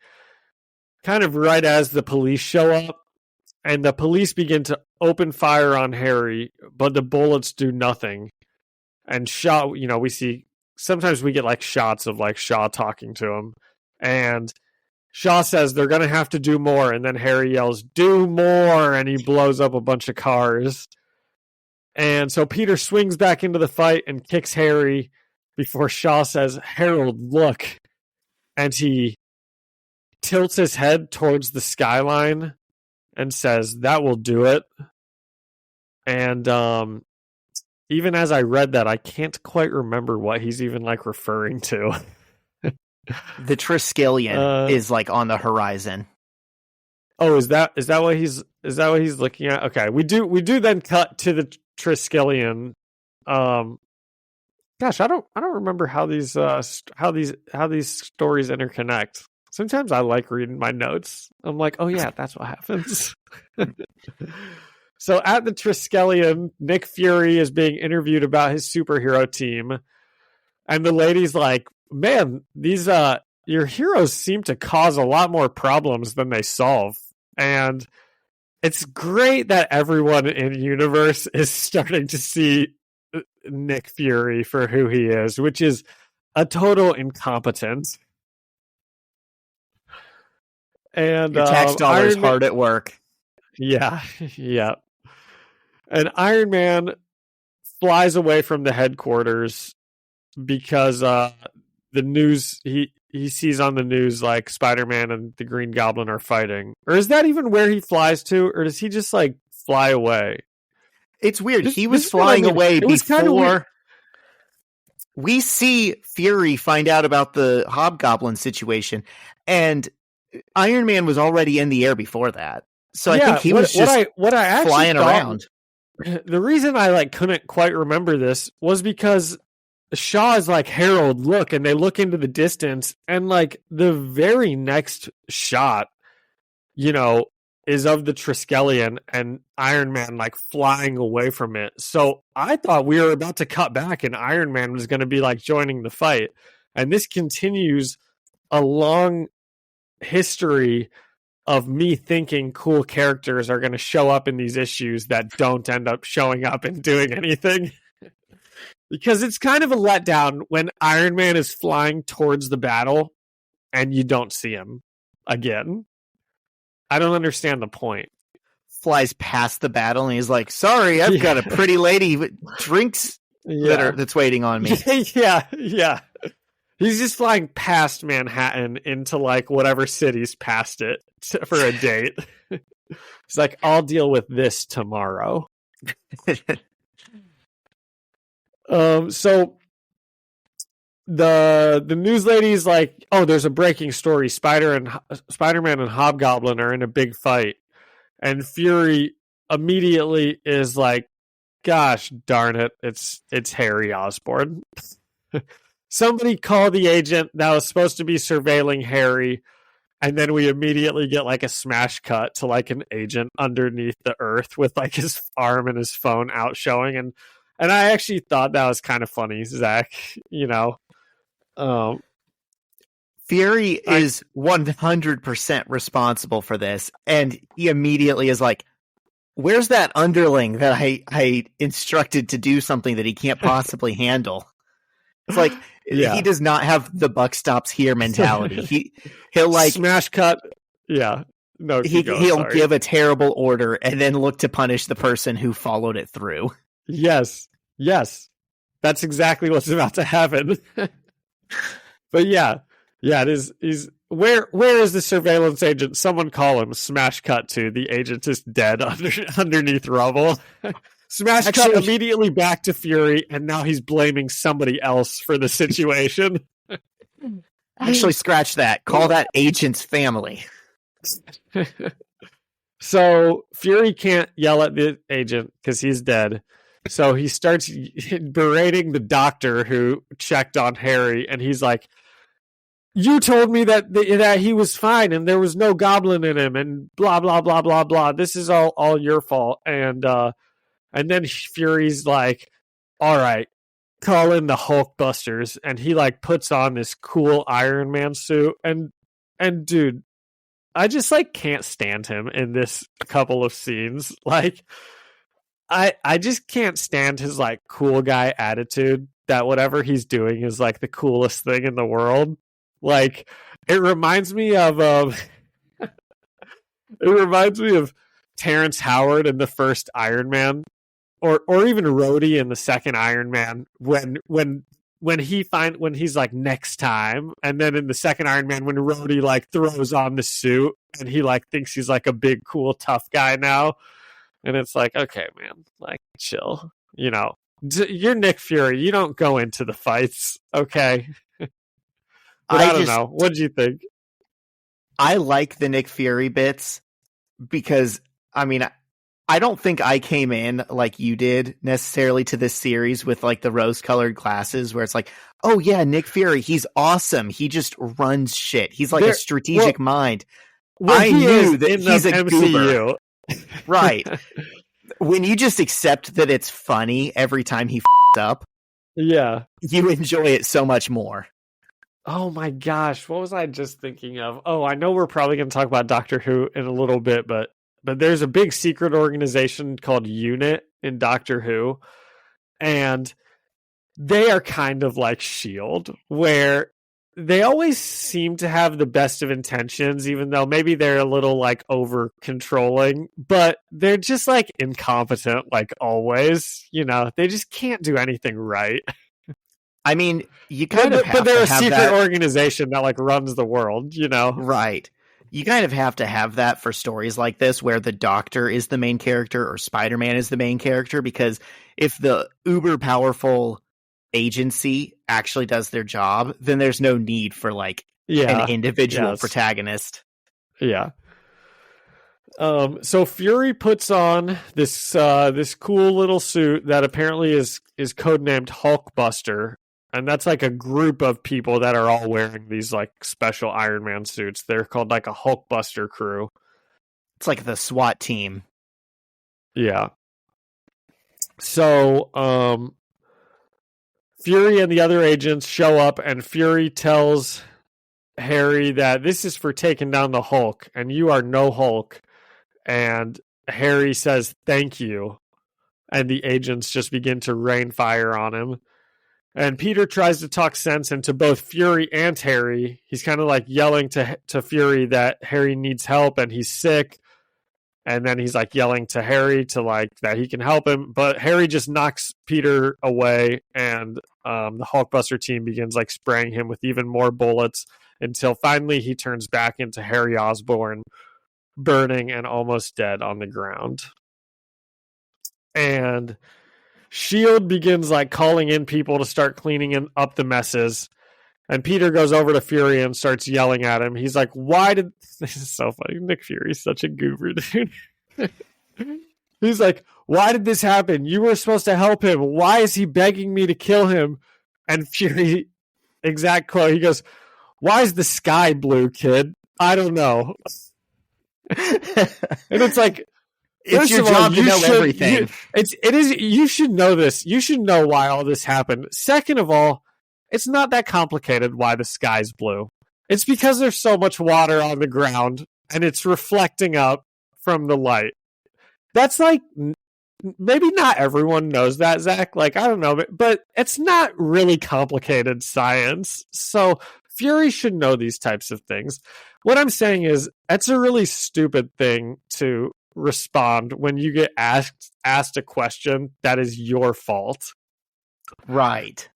S2: Kind of right as the police show up, and the police begin to open fire on Harry, but the bullets do nothing. And Shaw, sometimes we get like shots of like Shaw talking to him, and Shaw says they're going to have to do more, and then Harry yells, "Do more!" and he blows up a bunch of cars. And so Peter swings back into the fight and kicks Harry before Shaw says, "Harold, look." And he tilts his head towards the skyline and says, "That will do it." And even as I read that, I can't quite remember what he's even like referring to.
S1: The Triskelion is like on the horizon.
S2: Oh, is that what he's looking at? Okay, we do then cut to the Triskelion. Gosh, I don't remember how these stories interconnect. Sometimes I like reading my notes. I'm like, oh yeah, that's what happens. So at the Triskelion, Nick Fury is being interviewed about his superhero team, and the lady's like, "Man, these your heroes seem to cause a lot more problems than they solve." And it's great that everyone in universe is starting to see Nick Fury for who he is, which is a total incompetence. And
S1: your tax dollars hard at work.
S2: Yeah, yeah. And Iron Man flies away from the headquarters because the news he sees on the news like Spider-Man and the Green Goblin are fighting. Or is that even where he flies to, or does he just like fly away?
S1: It's weird. He was flying away before we see Fury find out about the Hobgoblin situation, and Iron Man was already in the air before that. So I think he was just flying around.
S2: The reason I like couldn't quite remember this was because Shaw is like, "Harold, look," and they look into the distance, and like the very next shot, is of the Triskelion and Iron Man like flying away from it. So I thought we were about to cut back and Iron Man was going to be like joining the fight. And this continues a long history of me thinking cool characters are going to show up in these issues that don't end up showing up and doing anything. Because it's kind of a letdown when Iron Man is flying towards the battle and you don't see him again. I don't understand the point.
S1: Flies past the battle and he's like, "Sorry, I've got a pretty lady with drinks that's waiting on me."
S2: Yeah. He's just flying past Manhattan into like whatever city's past it for a date. He's like, "I'll deal with this tomorrow." So the news lady's like, "Oh, there's a breaking story. Spider-Man and Hobgoblin are in a big fight." And Fury immediately is like, "Gosh darn it, it's Harry Osborn." Somebody call the agent that was supposed to be surveilling Harry, and then we immediately get like a smash cut to like an agent underneath the earth with like his arm and his phone out showing, and I actually thought that was kind of funny, Zach.
S1: Fury is 100% responsible for this, and he immediately is like, "Where's that underling that I instructed to do something that he can't possibly handle?" It's like, he does not have the buck stops here mentality. He'll like
S2: smash cut. Yeah. No,
S1: he'll give a terrible order and then look to punish the person who followed it through.
S2: Yes. That's exactly what's about to happen. But yeah, it is. Where is the surveillance agent? Someone call him. Smash cut to the agent is dead underneath rubble. Smash cut immediately back to Fury, and now he's blaming somebody else for the situation.
S1: Actually, scratch that. Call that agent's family.
S2: So Fury can't yell at the agent because he's dead. So he starts berating the doctor who checked on Harry, and he's like, "You told me that he was fine and there was no goblin in him, and blah blah blah blah blah. This is all your fault." And then Fury's like, "All right, call in the Hulkbusters," and he like puts on this cool Iron Man suit, and dude, I just like can't stand him in this couple of scenes. Like I just can't stand his like cool guy attitude that whatever he's doing is like the coolest thing in the world. Like it reminds me of Terrence Howard in the first Iron Man, or even Rhodey in the second Iron Man when he's like next time, and then in the second Iron Man when Rhodey like throws on the suit and he like thinks he's like a big cool tough guy now, and it's like, okay man, like chill, you know, you're Nick Fury, you don't go into the fights, okay? But I don't know, what do you think?
S1: I like the Nick Fury bits because I mean I don't think I came in like you did necessarily to this series with like the rose-colored glasses where it's like, oh yeah, Nick Fury, he's awesome. He just runs shit. He's like a strategic mind. I knew that he's a MCU. Goober. Right. When you just accept that it's funny every time he up,
S2: yeah,
S1: you enjoy it so much more.
S2: Oh my gosh, what was I just thinking of? Oh, I know we're probably going to talk about Doctor Who in a little bit, but there's a big secret organization called UNIT in Doctor Who, and they are kind of like S.H.I.E.L.D., where they always seem to have the best of intentions, even though maybe they're a little like over controlling, but they're just like incompetent, like always, you know, they just can't do anything right.
S1: I mean, you kind of have
S2: but they're
S1: to
S2: a secret organization that like runs the world, you know?
S1: Right. You kind of have to have that for stories like this where the Doctor is the main character or Spider-Man is the main character, because if the uber powerful agency actually does their job, then there's no need for like an individual protagonist.
S2: Yeah. So Fury puts on this cool little suit that apparently is codenamed Hulkbuster. And that's like a group of people that are all wearing these like special Iron Man suits. They're called like a Hulkbuster crew.
S1: It's like the SWAT team.
S2: Yeah. So, Fury and the other agents show up, and Fury tells Harry that this is for taking down the Hulk, and you are no Hulk. And Harry says, thank you. And the agents just begin to rain fire on him. And Peter tries to talk sense into both Fury and Harry. He's kind of like yelling to Fury that Harry needs help and he's sick. And then he's like yelling to Harry to like that he can help him. But Harry just knocks Peter away, and the Hulkbuster team begins like spraying him with even more bullets until finally he turns back into Harry Osborn, burning and almost dead on the ground. And S.H.I.E.L.D. begins like calling in people to start cleaning up the messes. And Peter goes over to Fury and starts yelling at him. He's like, this is so funny. Nick Fury's such a goober, dude. He's like, why did this happen? You were supposed to help him. Why is he begging me to kill him? And Fury, exact quote, he goes, why is the sky blue, kid? I don't know. And it's like,
S1: it's your job to know everything.
S2: You should know this. You should know why all this happened. Second of all, it's not that complicated why the sky's blue. It's because there's so much water on the ground and it's reflecting up from the light. That's like, maybe not everyone knows that, Zach. Like, I don't know, but it's not really complicated science. So Fury should know these types of things. What I'm saying is, it's a really stupid thing to respond when you get asked a question that is your fault.
S1: Right.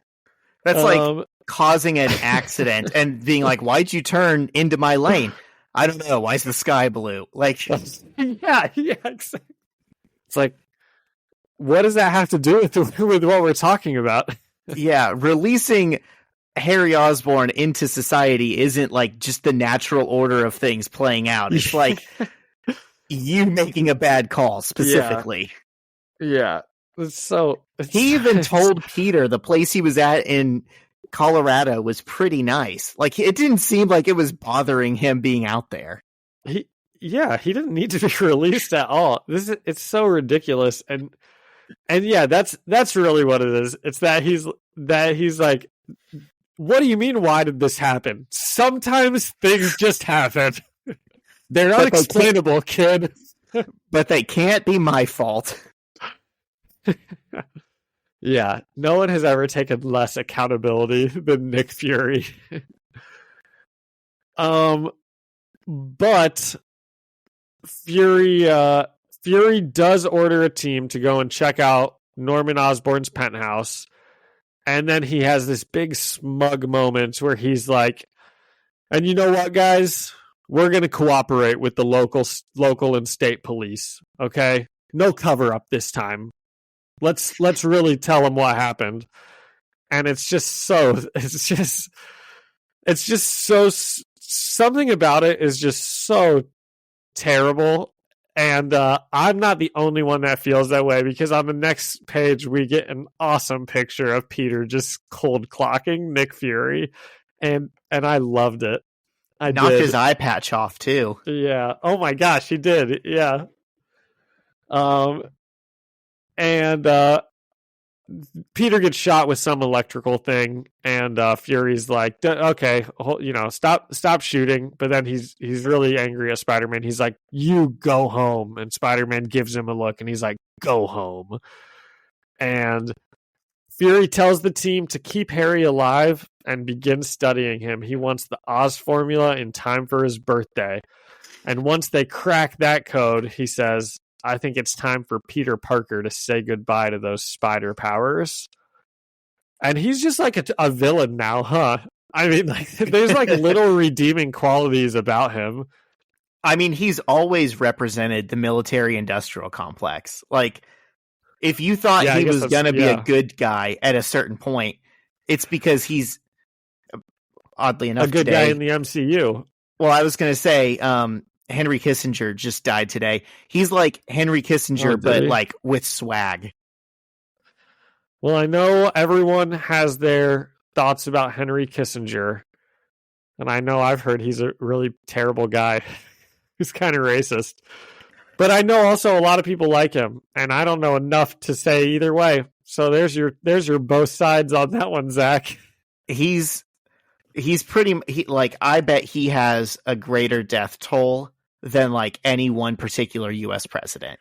S1: That's like causing an accident and being like, why'd you turn into my lane? I don't know. Why is the sky blue? Like,
S2: yeah, exactly. It's like, what does that have to do with what we're talking about?
S1: Yeah, releasing Harry Osborn into society isn't like just the natural order of things playing out. It's like you making a bad call specifically.
S2: Yeah.
S1: He even told Peter the place he was at in Colorado was pretty nice. Like, it didn't seem like it was bothering him being out there.
S2: He didn't need to be released at all. It's so ridiculous. And yeah, that's really what it is. It's that he's like, what do you mean? Why did this happen? Sometimes things just happen. They're unexplainable, kid.
S1: But they can't be my fault.
S2: Yeah, no one has ever taken less accountability than Nick Fury. But Fury does order a team to go and check out Norman Osborn's penthouse, and then he has this big smug moment where he's like, "And you know what, guys? We're going to cooperate with the local and state police. Okay, no cover up this time. Let's really tell them what happened." And it's just so something about it is just so terrible. And I'm not the only one that feels that way, because on the next page we get an awesome picture of Peter just cold clocking Nick Fury, and I loved it. I
S1: knocked
S2: did.
S1: his eye patch off too.
S2: Yeah. Oh my gosh, he did. Yeah. And Peter gets shot with some electrical thing, and Fury's like, "Okay, stop shooting." But then he's really angry at Spider-Man. He's like, "You go home." And Spider-Man gives him a look, and he's like, "Go home." And Fury tells the team to keep Harry alive and begin studying him. He wants the Oz formula in time for his birthday. And once they crack that code, he says, "I think it's time for Peter Parker to say goodbye to those spider powers." And he's just like a villain now, huh? I mean, like, there's like little redeeming qualities about him.
S1: I mean, he's always represented the military-industrial complex. Like, if you thought he was going to be a good guy at a certain point, it's because he's, oddly enough,
S2: a good
S1: today,
S2: guy in the MCU.
S1: Well, I was going to say, Henry Kissinger just died today. He's like Henry Kissinger, but like with swag.
S2: Well, I know everyone has their thoughts about Henry Kissinger, and I know I've heard he's a really terrible guy. He's kind of racist. But I know also a lot of people like him, and I don't know enough to say either way. So there's your both sides on that one, Zach.
S1: He's pretty like, I bet he has a greater death toll than like any one particular U.S. president.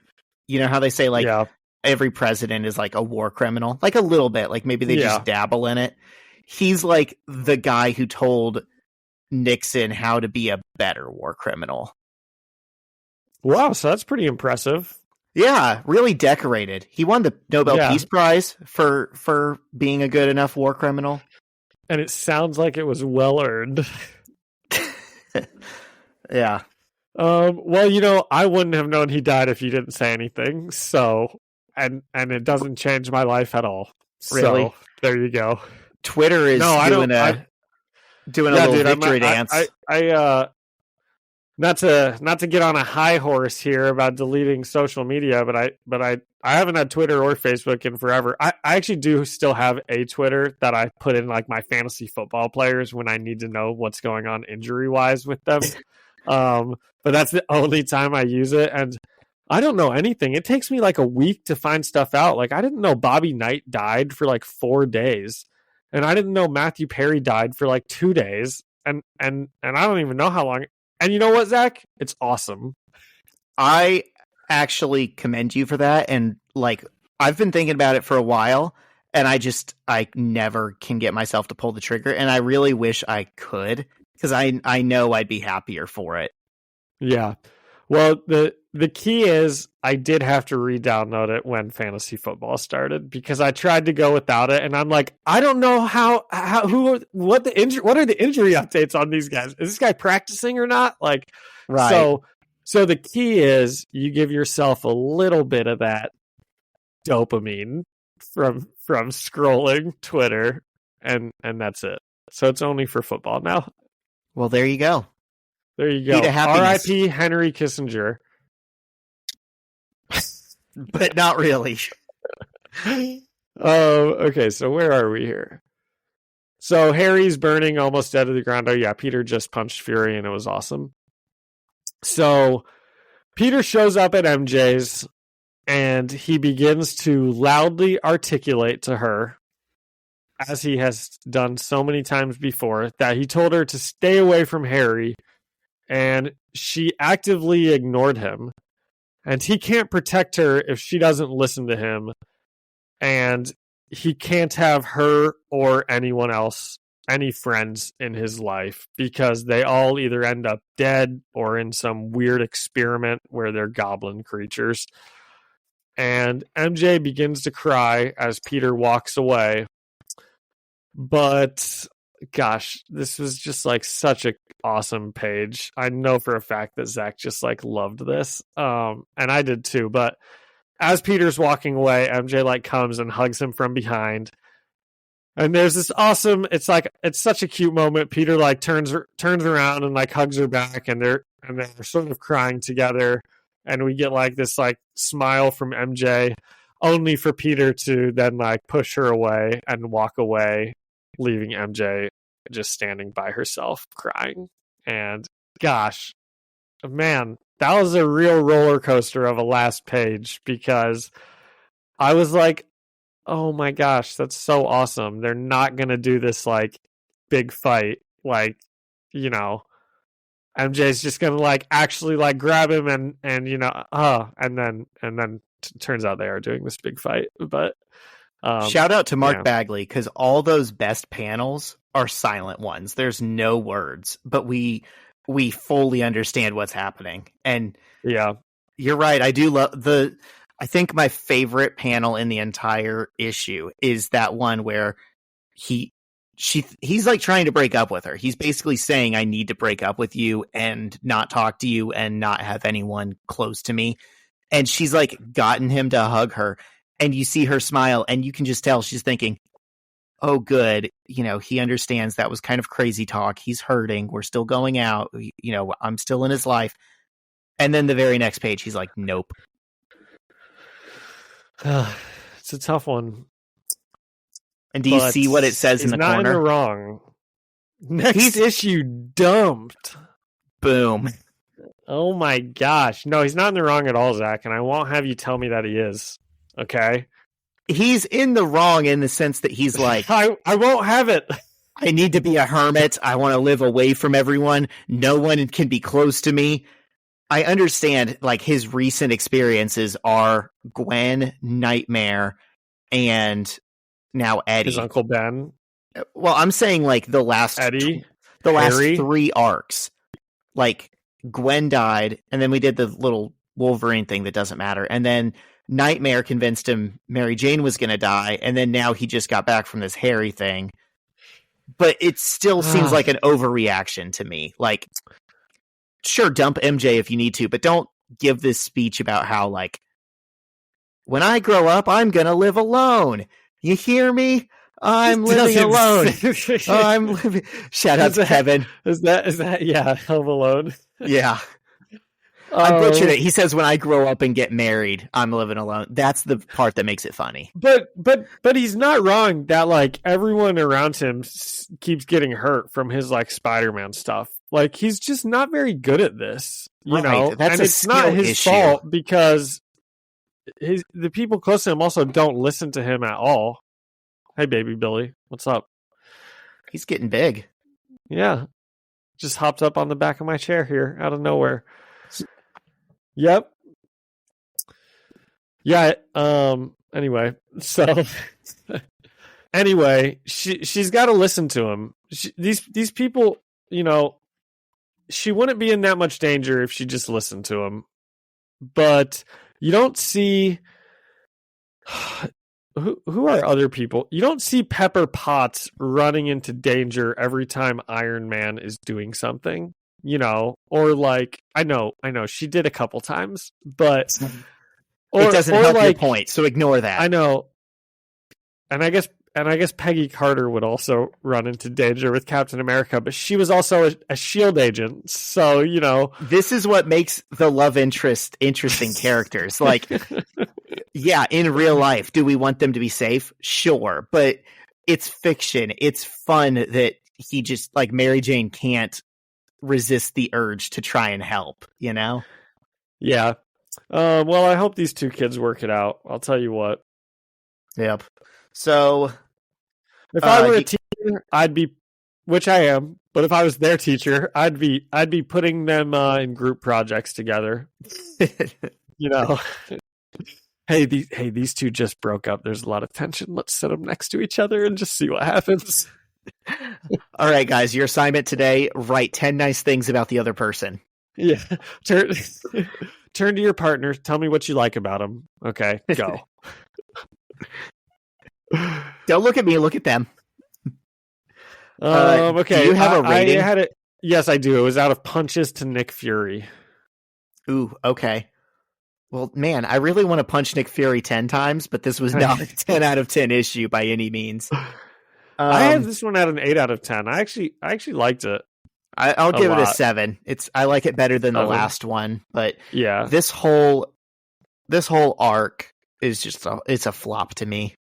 S1: You know how they say like every president is like a war criminal, like a little bit, like maybe they just dabble in it. He's like the guy who told Nixon how to be a better war criminal.
S2: Wow, so that's pretty impressive.
S1: Yeah, really decorated. He won the Nobel Peace Prize for being a good enough war criminal.
S2: And it sounds like it was well earned.
S1: Yeah.
S2: Well, I wouldn't have known he died if you didn't say anything. So, and it doesn't change my life at all.
S1: Really?
S2: So, there you go.
S1: Twitter is doing a little victory dance.
S2: Not to get on a high horse here about deleting social media, but I haven't had Twitter or Facebook in forever. I actually do still have a Twitter that I put in like my fantasy football players when I need to know what's going on injury wise with them. But that's the only time I use it, and I don't know anything. It takes me like a week to find stuff out. Like, I didn't know Bobby Knight died for like 4 days, and I didn't know Matthew Perry died for like 2 days, and I don't even know how long. And you know what, Zach? It's awesome.
S1: I actually commend you for that. And like, I've been thinking about it for a while, and I never can get myself to pull the trigger. And I really wish I could, because I know I'd be happier for it.
S2: Yeah. Well, the key is I did have to re-download it when fantasy football started, because I tried to go without it, and I'm like, I don't know what are the injury updates on these guys? Is this guy practicing or not? Like,
S1: right.
S2: So the key is you give yourself a little bit of that dopamine from scrolling Twitter, and that's it. So it's only for football now.
S1: Well, there you go.
S2: There you go. R.I.P. Henry Kissinger.
S1: But not really.
S2: Okay, so where are we here? So Harry's burning almost dead to the ground. Oh yeah, Peter just punched Fury and it was awesome. So Peter shows up at MJ's and he begins to loudly articulate to her, as he has done so many times before, that he told her to stay away from Harry and she actively ignored him. And he can't protect her if she doesn't listen to him. And he can't have her or anyone else, any friends in his life, because they all either end up dead or in some weird experiment where they're goblin creatures. And MJ begins to cry as Peter walks away. But gosh, this was just like such a awesome page. I know for a fact that Zach just like loved this. And I did too. But as Peter's walking away, MJ like comes and hugs him from behind. And there's this awesome, it's such a cute moment. Peter like turns around and like hugs her back, and they're sort of crying together. And we get like this like smile from MJ, only for Peter to then like push her away and walk away, leaving MJ just standing by herself crying. And gosh, man, that was a real roller coaster of a last page, because I was like, oh my gosh, that's so awesome. They're not going to do this like big fight. Like, you know, MJ's just going to like actually like grab him and you know, and then turns out they are doing this big fight. But
S1: shout out to Mark Bagley, because all those best panels are silent ones. There's no words, but we fully understand what's happening. And yeah, you're right. I do love I think my favorite panel in the entire issue is that one where he's like trying to break up with her. He's basically saying, I need to break up with you and not talk to you and not have anyone close to me. And she's like gotten him to hug her, and you see her smile, and you can just tell she's thinking, oh, good. You know, he understands that was kind of crazy talk. He's hurting. We're still going out. You know, I'm still in his life. And then the very next page, he's like, nope.
S2: It's a tough one.
S1: And do you see what it says in the corner?
S2: He's not in the wrong. Next issue dumped.
S1: Boom.
S2: Oh my gosh. No, he's not in the wrong at all, Zach, and I won't have you tell me that he is. Okay?
S1: He's in the wrong in the sense that he's like,
S2: I won't have it.
S1: I need to be a hermit. I want to live away from everyone. No one can be close to me. I understand, like, his recent experiences are Gwen, Nightmare, and now Eddie.
S2: His Uncle Ben.
S1: Well, I'm saying, like, the last
S2: Eddie,
S1: last 3 arcs. Like, Gwen died, and then we did the little Wolverine thing that doesn't matter. And then Nightmare convinced him Mary Jane was going to die, and then now he just got back from this Harry thing. But it still seems like an overreaction to me. Like, sure, dump MJ if you need to, but don't give this speech about how, like, when I grow up, I'm going to live alone. You hear me? I'm living alone. I'm living. Shout out to Kevin.
S2: Is that? Yeah, Home Alone.
S1: Yeah. I butchered it. He says, when I grow up and get married, I'm living alone. That's the part that makes it funny.
S2: But he's not wrong that, like, everyone around him keeps getting hurt from his, like, Spider-Man stuff. Like, he's just not very good at this, you know?
S1: That's
S2: and
S1: a
S2: it's not his
S1: issue.
S2: fault, because the people close to him also don't listen to him at all. Hey, baby Billy, what's up?
S1: He's getting big.
S2: Yeah. Just hopped up on the back of my chair here out of nowhere. Yep. Yeah. Anyway, so anyway, she's got to listen to him. These people, you know, she wouldn't be in that much danger if she just listened to him. But you don't see who are other people. You don't see Pepper Potts running into danger every time Iron Man is doing something. You know, or like, I know, she did a couple times, but
S1: it doesn't help like, your point, so ignore that.
S2: I know, and I guess Peggy Carter would also run into danger with Captain America, but she was also a S.H.I.E.L.D. agent, so, you know.
S1: This is what makes the love interest interesting characters. Like, yeah, in real life, do we want them to be safe? Sure, but it's fiction. It's fun that he just, like, Mary Jane can't resist the urge to try and help, you know?
S2: Yeah. Well, I hope these 2 kids work it out. I'll tell you what.
S1: Yep. So
S2: if I were a teacher, I'd be, which I am, But if I was their teacher, I'd be putting them in group projects together. You know, these two just broke up. There's a lot of tension. Let's sit them next to each other and just see what happens.
S1: All right, guys, your assignment today: write 10 nice things about the other person.
S2: Yeah, turn to your partner. Tell me what you like about them. Okay, go.
S1: Don't look at me. Look at them.
S2: Okay.
S1: Do you have a rating?
S2: I had it. Yes, I do. It was out of punches to Nick Fury.
S1: Ooh, okay. Well, man, I really want to punch Nick Fury 10 times, but this was not a 10 out of 10 issue by any means.
S2: I have this one at an 8 out of 10. I actually liked it.
S1: I'll give it a 7. I like it better than the
S2: 7.
S1: last one, but
S2: yeah,
S1: this whole arc is just it's a flop to me.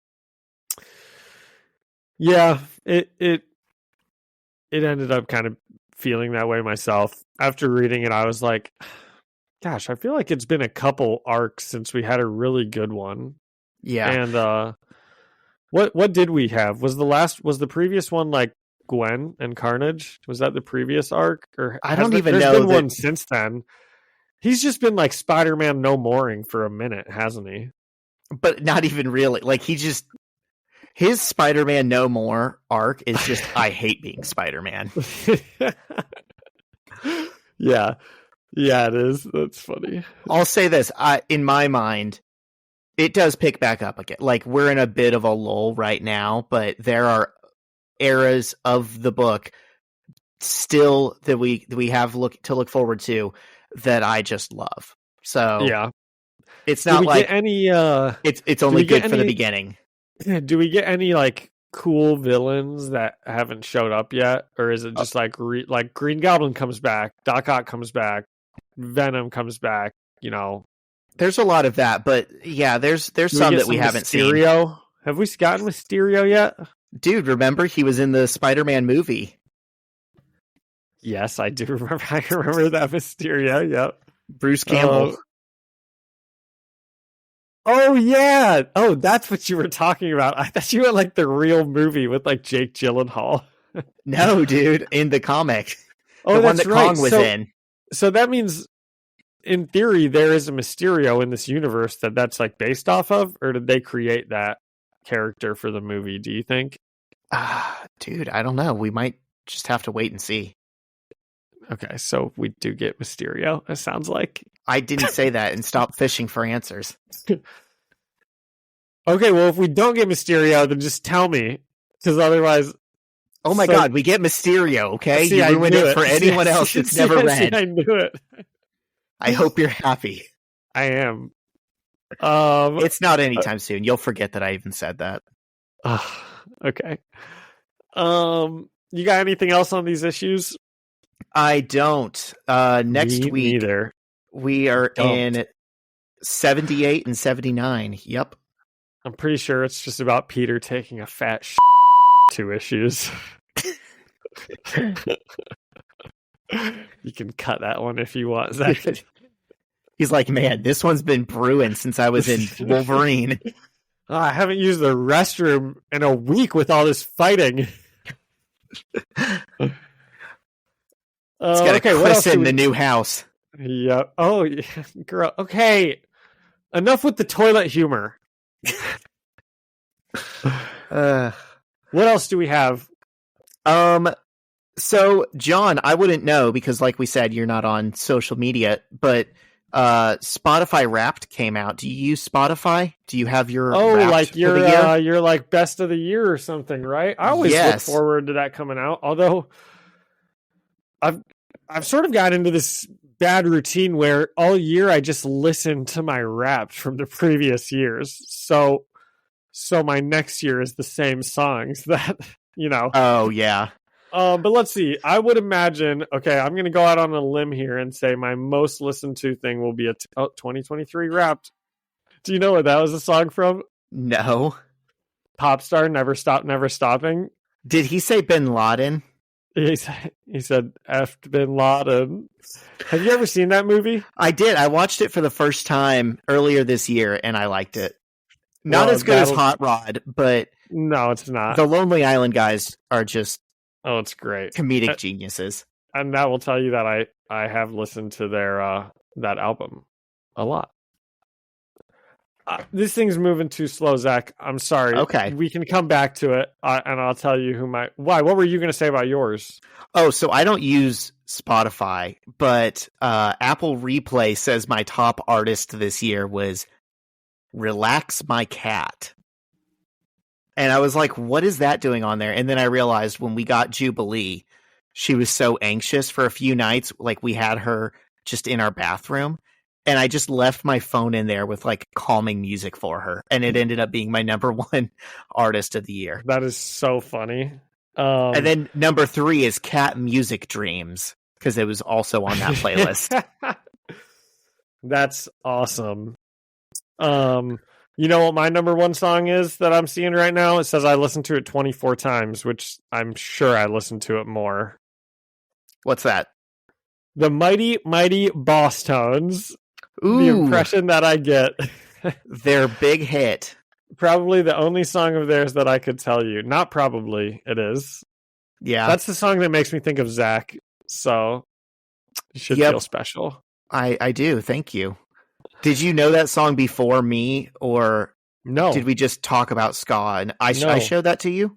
S2: Yeah, it ended up kind of feeling that way myself. After reading it, I was like, gosh, I feel like it's been a couple arcs since we had a really good one.
S1: Yeah.
S2: And what did we have? Was the previous one like Gwen and Carnage? Was that the previous arc? Or
S1: I don't even
S2: know.
S1: There's
S2: been one since then. He's just been like Spider-Man no moring for a minute, hasn't he?
S1: But not even really. Like his Spider-Man No More arc is just I hate being Spider-Man.
S2: Yeah, it is. That's funny.
S1: I'll say this: in my mind, it does pick back up again. Like we're in a bit of a lull right now, but there are eras of the book still that we have to look forward to that I just love. So
S2: yeah,
S1: it's not like
S2: any.
S1: It's only good for the beginning.
S2: Do we get any like cool villains that haven't showed up yet, or is it just like Green Goblin comes back, Doc Ock comes back, Venom comes back? You know,
S1: there's a lot of that, but yeah, there's some that we haven't seen.
S2: Have we gotten Mysterio yet?
S1: Dude, remember he was in the Spider-Man movie?
S2: Yes, I do remember. I remember that Mysterio. Yep,
S1: Bruce Campbell.
S2: Oh yeah! Oh, that's what you were talking about. I thought you meant like the real movie with like Jake Gyllenhaal.
S1: No, dude, in the comic.
S2: Oh,
S1: the
S2: that's
S1: one that
S2: right.
S1: Kong was in.
S2: So that means, in theory, there is a Mysterio in this universe that's like based off of, or did they create that character for the movie? Do you think?
S1: Dude, I don't know. We might just have to wait and see.
S2: Okay, so we do get Mysterio. It sounds like.
S1: I didn't say that, and stop fishing for answers.
S2: Okay, well, if we don't get Mysterio, then just tell me, because otherwise...
S1: Oh my God, we get Mysterio, okay?
S2: See,
S1: you ruined it for anyone else that's never read.
S2: I knew it.
S1: I hope you're happy.
S2: I am.
S1: It's not anytime soon. You'll forget that I even said that.
S2: Okay. You got anything else on these issues?
S1: I don't. Next
S2: Me
S1: week,
S2: neither.
S1: We are in 78 and 79. Yep.
S2: I'm pretty sure it's just about Peter taking a fat 2 issues. You can cut that one if you want, Zach.
S1: He's like, man, this one's been brewing since I was in Wolverine.
S2: I haven't used the restroom in a week with all this fighting.
S1: It's got a Chris in the new house.
S2: Yep. Oh, yeah. Girl. Okay. Enough with the toilet humor. What else do we have?
S1: So, John, I wouldn't know because, like we said, you're not on social media, but Spotify Wrapped came out. Do you use Spotify? Do you have your Wrapped
S2: like your like best of the year or something, right? I always look forward to that coming out. Although I've sort of got into this bad routine where all year I just listen to my Wrapped from the previous years. So my next year is the same songs that, you know.
S1: Oh, yeah.
S2: But let's see. I would imagine, okay, I'm going to go out on a limb here and say my most listened to thing will be 2023 Wrapped. Do you know what that was a song from?
S1: No.
S2: Popstar, Never Stop, Never Stopping.
S1: Did he say Bin Laden?
S2: He said, F Bin Laden. Have you ever seen that movie?
S1: I did. I watched it for the first time earlier this year, and I liked it. Not as good as Hot Rod, but...
S2: No, it's not.
S1: The Lonely Island guys are just
S2: Oh, it's great.
S1: Comedic geniuses.
S2: And that will tell you that I have listened to their that album a lot. This thing's moving too slow, Zach. I'm sorry.
S1: Okay.
S2: We can come back to it, and I'll tell you why. What were you going to say about yours?
S1: Oh, so I don't use Spotify, but Apple Replay says my top artist this year was Relax My Cat. And I was like, what is that doing on there? And then I realized when we got Jubilee, she was so anxious for a few nights. Like, we had her just in our bathroom. And I just left my phone in there with like calming music for her. And it ended up being my number one artist of the year.
S2: That is so funny.
S1: And then number 3 is Cat Music Dreams, because it was also on that playlist.
S2: That's awesome. You know what my number 1 song is that I'm seeing right now? It says I listened to it 24 times, which I'm sure I listened to it more.
S1: What's that?
S2: The Mighty Mighty Boss Tones.
S1: Ooh,
S2: the impression that I get.
S1: Their big hit.
S2: Probably the only song of theirs that I could tell you. Not probably, it is.
S1: Yeah.
S2: That's the song that makes me think of Zach. So it should feel special.
S1: I do. Thank you. Did you know that song before me, or
S2: no?
S1: Did we just talk about ska and I showed that to you?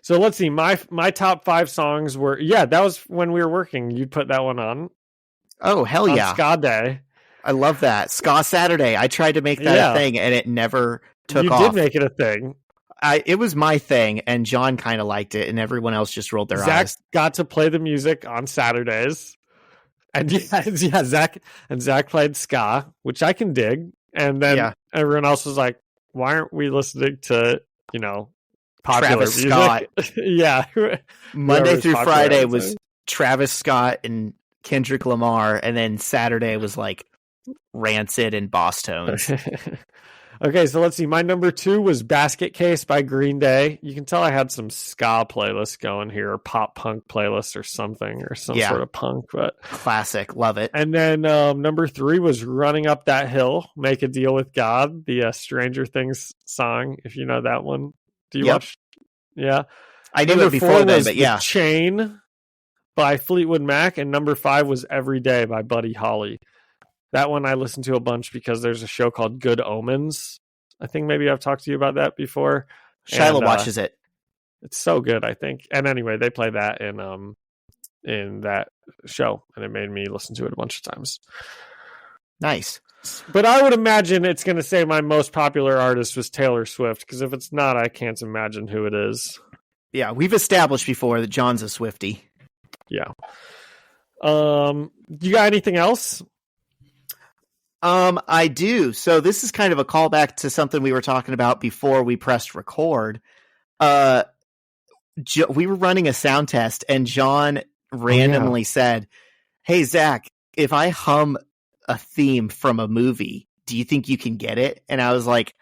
S2: So let's see. My top 5 songs were, that was when we were working. You'd put that one on.
S1: Oh, hell yeah.
S2: On Ska Day.
S1: I love that. Ska Saturday. I tried to make that a thing and it never took off.
S2: You did make it a thing.
S1: It was my thing, and John kind of liked it, and everyone else just rolled their eyes.
S2: Zach got to play the music on Saturdays. And Zach played ska, which I can dig. And then everyone else was like, why aren't we listening to, popular
S1: Travis
S2: music?
S1: Scott.
S2: Yeah.
S1: Monday through Friday was Travis Scott and Kendrick Lamar, and then Saturday was like Rancid and Boss Tones.
S2: Okay, so let's see. My number 2 was Basket Case by Green Day. You can tell I had some ska playlists going here, or pop punk playlists or something, or some sort of punk. But
S1: classic, love it.
S2: And then number 3 was Running Up That Hill, Make a Deal with God, the Stranger Things song, if you know that one. Do you watch? Yeah.
S1: I knew it before then, but
S2: The Chain by Fleetwood Mac, and number 5 was Every Day by Buddy Holly. That one I listened to a bunch because there's a show called Good Omens. I think maybe I've talked to you about that before.
S1: Shiloh watches it.
S2: It's so good, I think. And anyway, they play that in that show, and it made me listen to it a bunch of times.
S1: Nice.
S2: But I would imagine it's going to say my most popular artist was Taylor Swift, because if it's not, I can't imagine who it is.
S1: Yeah, we've established before that John's a Swiftie.
S2: Yeah. You got anything else?
S1: I do. So this is kind of a callback to something we were talking about before we pressed record. We were running a sound test, and John randomly said, "Hey, Zach, if I hum a theme from a movie, do you think you can get it?" And I was like,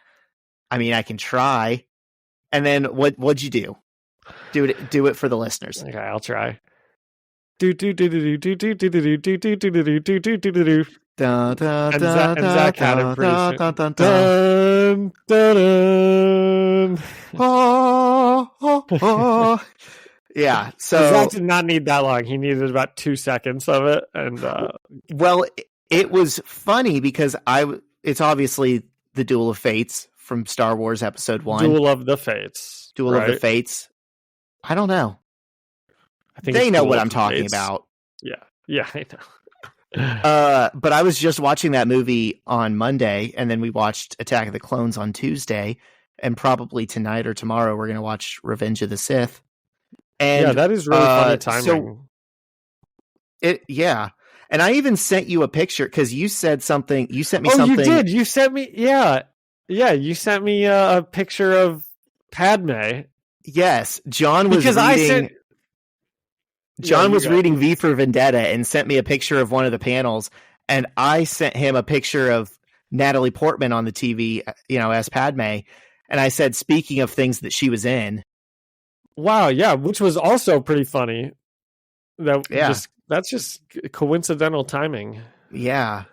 S1: I mean, I can try. And then what'd you do? Do it for the listeners.
S2: Okay, I'll try. Do do do do do do do do do do do do do do do do do. And Zach had it pretty soon.
S1: Yeah, so
S2: Zach did not need that long. He needed about 2 seconds of it, and
S1: well, it was funny because it's obviously the Duel of Fates from Star Wars Episode 1.
S2: Duel of the Fates.
S1: Duel of the Fates. I don't know.
S2: I think
S1: they know what I'm talking about.
S2: Yeah, I know.
S1: But I was just watching that movie on Monday, and then we watched Attack of the Clones on Tuesday, and probably tonight or tomorrow we're going to watch Revenge of the Sith. And
S2: that is really funny timing.
S1: And I even sent you a picture because you said something. You sent me something.
S2: You did. You sent me. Yeah. You sent me a picture of Padme.
S1: Yes, John was reading. John was reading V for Vendetta and sent me a picture of one of the panels, and I sent him a picture of Natalie Portman on the TV, as Padme, and I said, speaking of things that she was in.
S2: Wow, yeah, which was also pretty funny. That's just coincidental timing.
S1: Yeah.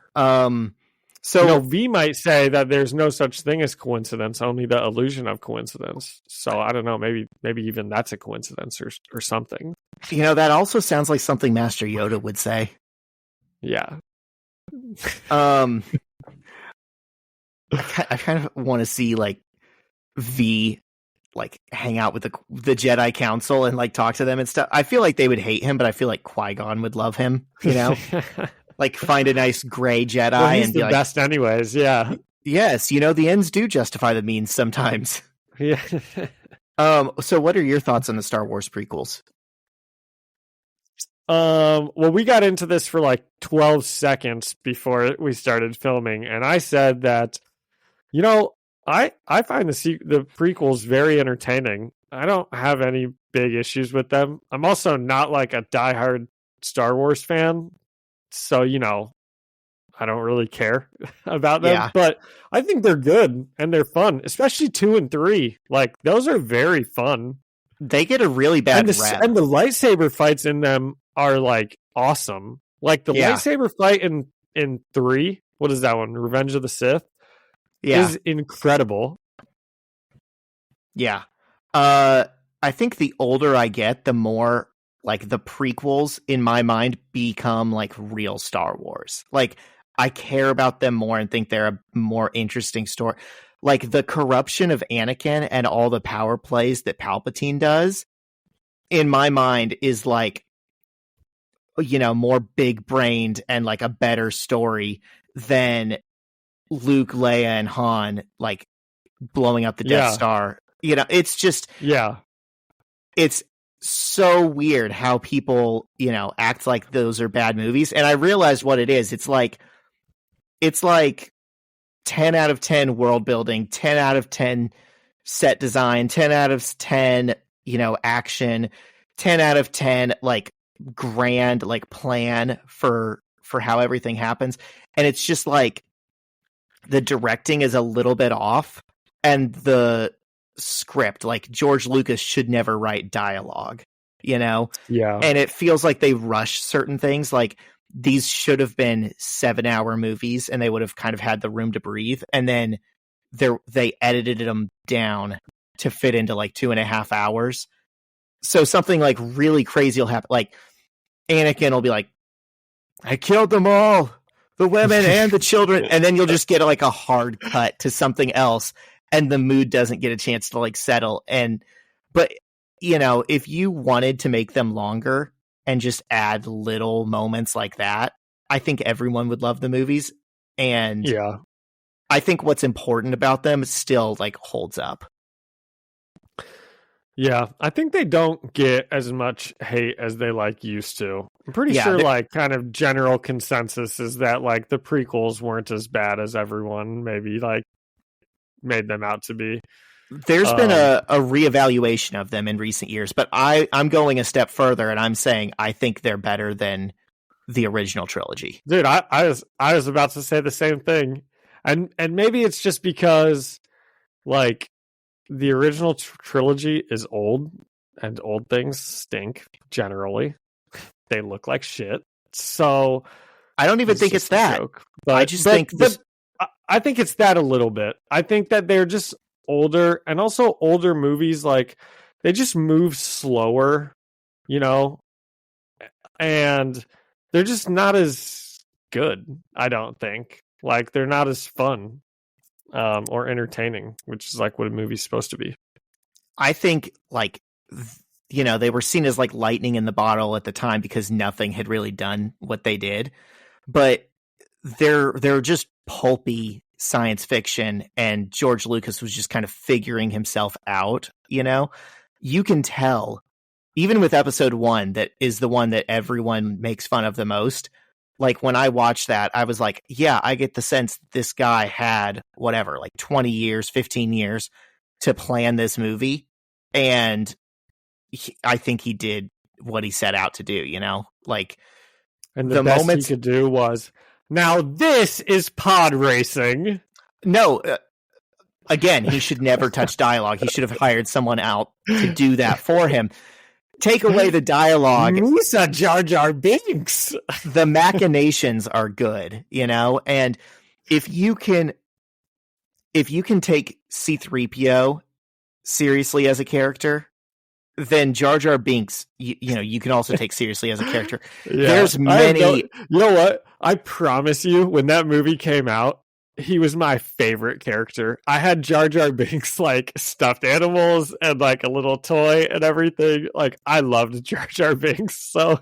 S1: So
S2: V might say that there's no such thing as coincidence, only the illusion of coincidence. So I don't know, maybe even that's a coincidence or something.
S1: that also sounds like something Master Yoda would say.
S2: Yeah.
S1: I kind of want to see like V like hang out with the Jedi Council and like talk to them and stuff. I feel like they would hate him, but I feel like Qui-Gon would love him, like find a nice gray Jedi
S2: well, he's
S1: and be
S2: the
S1: like,
S2: best anyways. Yeah.
S1: yes, the ends do justify the means sometimes.
S2: Yeah.
S1: So what are your thoughts on the Star Wars prequels?
S2: Well, we got into this for like 12 seconds before we started filming, and I said that, I find the prequels very entertaining. I don't have any big issues with them. I'm also not like a diehard Star Wars fan, so I don't really care about them.
S1: Yeah.
S2: But I think they're good and they're fun, especially 2 and 3. Like those are very fun.
S1: They get a really bad rap.
S2: And the lightsaber fights in them are like awesome. Like the lightsaber fight in 3, what is that one? Revenge of the Sith? Is incredible.
S1: Yeah. I think the older I get, the more like the prequels in my mind become like real Star Wars. Like I care about them more and think they're a more interesting story. Like the corruption of Anakin and all the power plays that Palpatine does, in my mind, is like, more big brained and like a better story than Luke, Leia, and Han like blowing up the Death Star. It's just it's so weird how people act like those are bad movies. And I realized what it is. It's like 10 out of 10 world building, 10 out of 10 set design, 10 out of 10 action, 10 out of 10 like grand like plan for how everything happens. And it's just like the directing is a little bit off, and the script, like George Lucas should never write dialogue,
S2: Yeah.
S1: And it feels like they rush certain things. Like these should have been 7-hour movies and they would have kind of had the room to breathe. And then they edited them down to fit into like 2.5 hours. So something like really crazy will happen. Like Anakin will be like, I killed them all, the women and the children. And then you'll just get like a hard cut to something else. And the mood doesn't get a chance to like settle. But if you wanted to make them longer and just add little moments like that, I think everyone would love the movies. And I think what's important about them still like holds up.
S2: Yeah, I think they don't get as much hate as they like used to. I'm pretty sure like kind of general consensus is that like the prequels weren't as bad as everyone maybe like made them out to be.
S1: There's been a reevaluation of them in recent years, but I'm going a step further and I'm saying I think they're better than the original trilogy.
S2: Dude, I was about to say the same thing. And maybe it's just because like the original trilogy is old, and old things stink generally. They look like shit. So
S1: I don't even think it's that.
S2: But
S1: I just think
S2: I think it's that a little bit. I think that they're just older, and also older movies, like they just move slower, and they're just not as good. I don't think like they're not as fun or entertaining, which is like what a movie's supposed to be.
S1: I think like they were seen as like lightning in the bottle at the time because nothing had really done what they did, but they're just pulpy science fiction, and George Lucas was just kind of figuring himself out. You can tell even with episode 1, that is the one that everyone makes fun of the most. Like when I watched that, I was like, yeah, I get the sense this guy had whatever, like 20 years, 15 years to plan this movie. And I think he did what he set out to do, like,
S2: and the best moments he could do was, now this is pod racing.
S1: No, again, he should never touch dialogue. He should have hired someone out to do that for him. Take away the dialogue.
S2: Musa Jar Jar Binks.
S1: The machinations are good, and if you can take C-3PO seriously as a character, then Jar Jar Binks, you can also take seriously as a character.
S2: Yeah.
S1: There's many.
S2: You know what? I promise you, when that movie came out, he was my favorite character. I had Jar Jar Binks like stuffed animals and like a little toy and everything. Like I loved Jar Jar Binks. So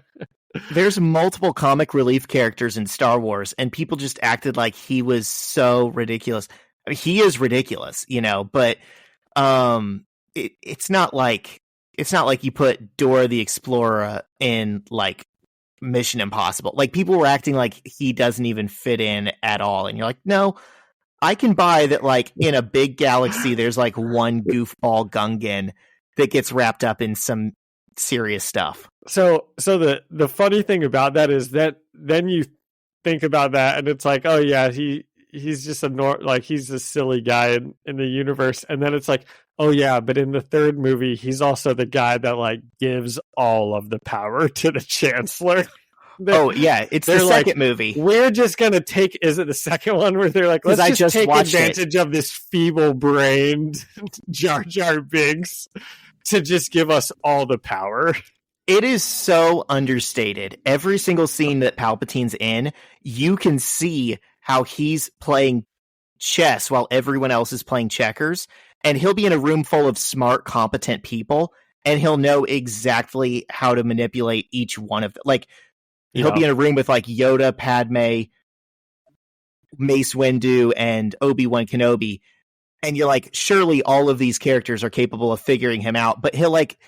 S1: there's multiple comic relief characters in Star Wars, and people just acted like he was so ridiculous. I mean, he is ridiculous, but it's not like you put Dora the Explorer in like Mission Impossible. Like people were acting like he doesn't even fit in at all, and you're like, no, I can buy that. Like in a big galaxy, there's like one goofball Gungan that gets wrapped up in some serious stuff.
S2: So the funny thing about that is that then you think about that, and it's like, oh yeah, he's just he's a silly guy in the universe, and then it's like, oh yeah, but in the third movie, he's also the guy that like gives all of the power to the Chancellor.
S1: Oh yeah, it's the second movie.
S2: We're just gonna take. Is it the second one where they're like, let's just take advantage of this feeble-brained Jar Jar Binks to just give us all the power?
S1: It is so understated. Every single scene that Palpatine's in, you can see how he's playing chess while everyone else is playing checkers. And he'll be in a room full of smart, competent people, and he'll know exactly how to manipulate each one of them. Like, he'll be in a room with, like, Yoda, Padme, Mace Windu, and Obi-Wan Kenobi, and you're like, surely all of these characters are capable of figuring him out, but he'll, like,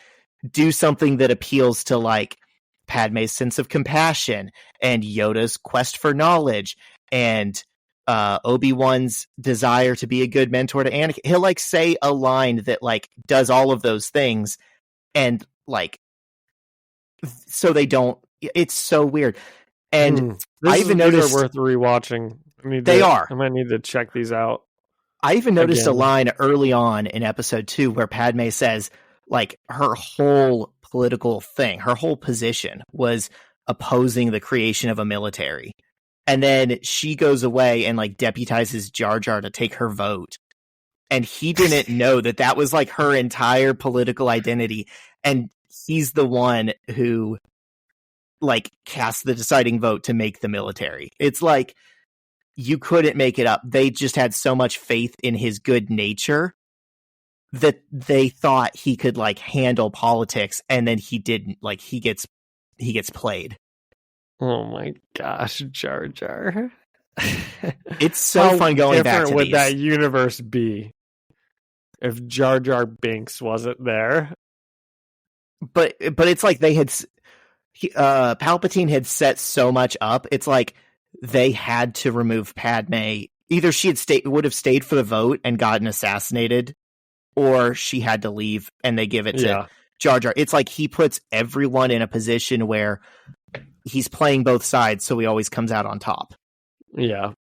S1: do something that appeals to, like, Padme's sense of compassion, and Yoda's quest for knowledge, and Obi-Wan's desire to be a good mentor to Anakin. He'll like say a line that like does all of those things, and like so they don't. It's so weird. And I even noticed
S2: these are worth rewatching. I might need to check these out.
S1: I even noticed a line early on in episode 2 where Padme says like her whole political thing, her whole position was opposing the creation of a military. And then she goes away and like deputizes Jar Jar to take her vote. And he didn't know that was like her entire political identity. And he's the one who like cast the deciding vote to make the military. It's like, you couldn't make it up. They just had so much faith in his good nature that they thought he could like handle politics. And then he didn't. Like he gets played.
S2: Oh my gosh, Jar Jar.
S1: It's so fun going back to
S2: these. Would
S1: these.
S2: that universe be if Jar Jar Binks wasn't there?
S1: But it's like they had Palpatine had set so much up. It's like they had to remove Padme. Either she would have stayed for the vote and gotten assassinated, or she had to leave and they give it to Jar Jar. It's like he puts everyone in a position where he's playing both sides, so he always comes out on top.
S2: Yeah.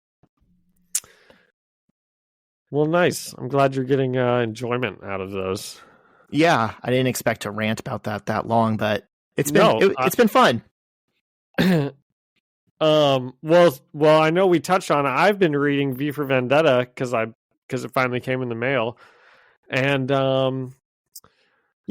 S2: Well, nice. I'm glad you're getting enjoyment out of those.
S1: Yeah, I didn't expect to rant about that long, but it's been fun.
S2: Well, I know we touched on it. I've been reading V for Vendetta because it finally came in the mail, and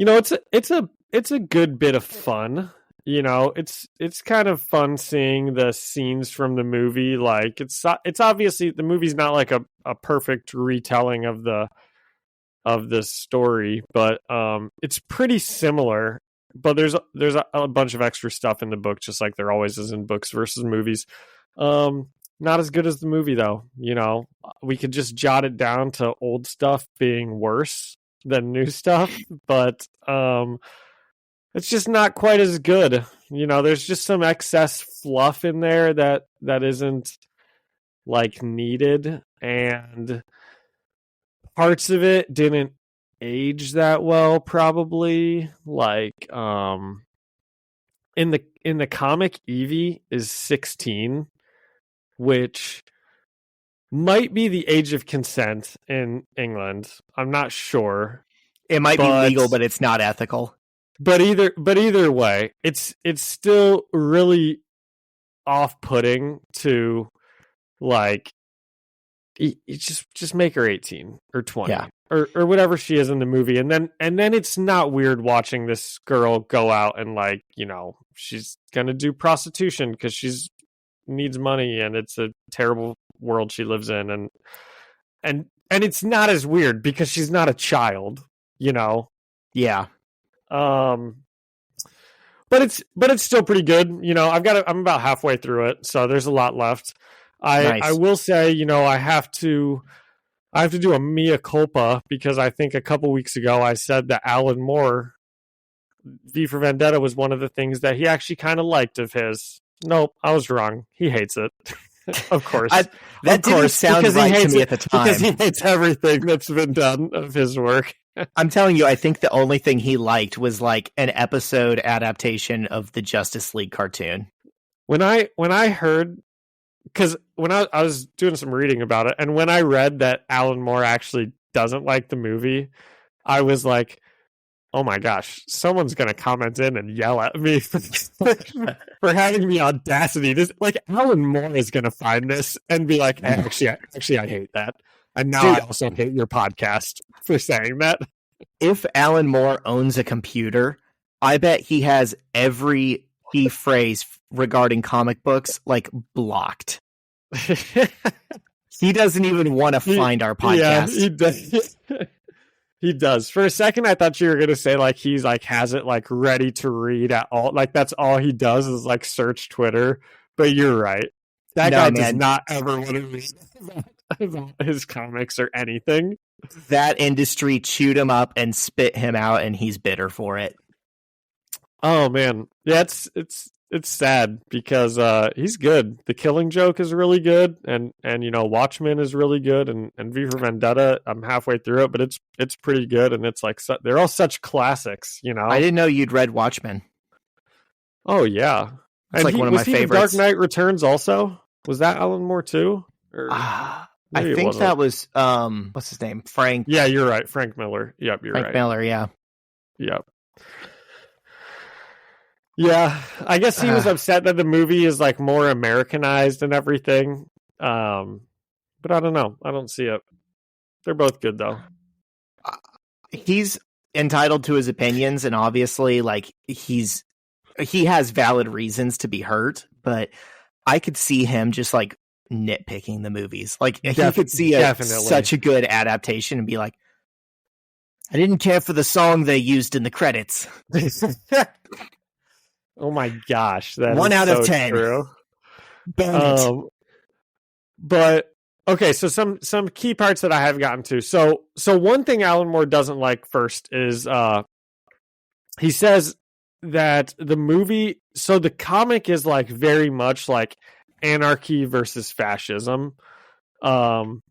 S2: it's a good bit of fun. It's kind of fun seeing the scenes from the movie. Like it's obviously the movie's not like a perfect retelling of the story, but it's pretty similar. But there's a bunch of extra stuff in the book, just like there always is in books versus movies. Not as good as the movie though. We could just jot it down to old stuff being worse than new stuff, but it's just not quite as good. There's just some excess fluff in there that isn't like needed, and parts of it didn't age that well, probably. Like in the comic, Evie is 16, which might be the age of consent in England. I'm not sure.
S1: It might be legal, but it's not ethical.
S2: But either way, it's still really off-putting to like You just make her 18 or 20
S1: Yeah.
S2: or whatever she is in the movie, and then it's not weird watching this girl go out and like, you know, she's gonna do prostitution because she's needs money and it's a terrible world she lives in, and it's not as weird because she's not a child, you know.
S1: Yeah.
S2: But it's still pretty good, you know. I'm about halfway through it, so there's a lot left.
S1: Nice.
S2: I will say, you know, I have to do a mea culpa because I think a couple weeks ago I said that Alan Moore, V for Vendetta, was one of the things that he actually kind of liked of his. Nope, I was wrong. He hates it. Of course.
S1: That didn't sound right to me at the time.
S2: Because he hates everything that's been done of his work.
S1: I'm telling you, I think the only thing he liked was like an episode adaptation of the Justice League cartoon.
S2: When I heard, because when I was doing some reading about it, and when I read that Alan Moore actually doesn't like the movie, I was like, oh my gosh, someone's going to comment in and yell at me for having the audacity. This, like, Alan Moore is going to find this and be like, hey, actually, I hate that. And now I also hate your podcast for saying that.
S1: If Alan Moore owns a computer, I bet he has every key phrase regarding comic books like blocked. He doesn't even want to find our podcast.
S2: Yeah, he does. He does. For a second, I thought you were going to say like he's like has it like ready to read at all. Like that's all he does is like search Twitter. But you're right. That guy does not ever want to read about his comics or anything.
S1: That industry chewed him up and spit him out, and he's bitter for it.
S2: Oh man, yeah, it's sad because he's good. The Killing Joke is really good, and you know Watchmen is really good, and V for Vendetta. I'm halfway through it, but it's pretty good, and it's like they're all such classics. You know,
S1: I didn't know you'd read Watchmen.
S2: Oh yeah,
S1: it's like one of my favorites.
S2: Dark Knight Returns also, was that Alan Moore too?
S1: I think that was what's his name? Frank.
S2: Yeah, you're right. Frank Miller. Yep, you're right.
S1: Frank Miller, yeah.
S2: Yep. Yeah, I guess he was upset that the movie is like more Americanized and everything. But I don't know. I don't see it. They're both good though.
S1: He's entitled to his opinions, and obviously like he has valid reasons to be hurt, but I could see him just like nitpicking the movies. Like he could see such a good adaptation and be like, I didn't care for the song they used in the credits.
S2: Oh my gosh, that
S1: 1 out of 10.
S2: True. But okay, so some key parts that I have gotten to. So one thing Alan Moore doesn't like first is he says that the movie, so the comic is like very much like anarchy versus fascism, and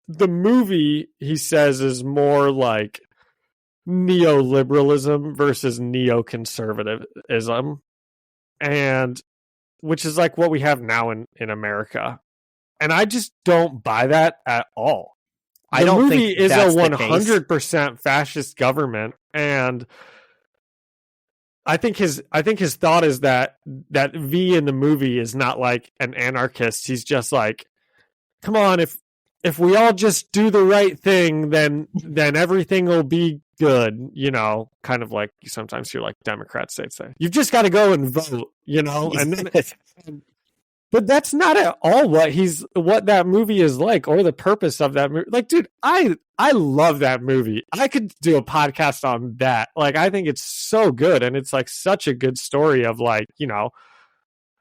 S2: the movie, he says, is more like neoliberalism versus neoconservatism, and which is like what we have now in America. And I just don't buy that at all.
S1: I don't think
S2: movie is a
S1: that's
S2: 100% fascist government, and I think his thought is that V in the movie is not like an anarchist. He's just like, come on, if we all just do the right thing, then everything will be good, you know, kind of like sometimes you're like Democrats say you've just got to go and vote, you know, and then but that's not at all what that movie is like or the purpose of that movie. Like, dude, I love that movie. I could do a podcast on that. Like, I think it's so good, and it's like such a good story of like, you know,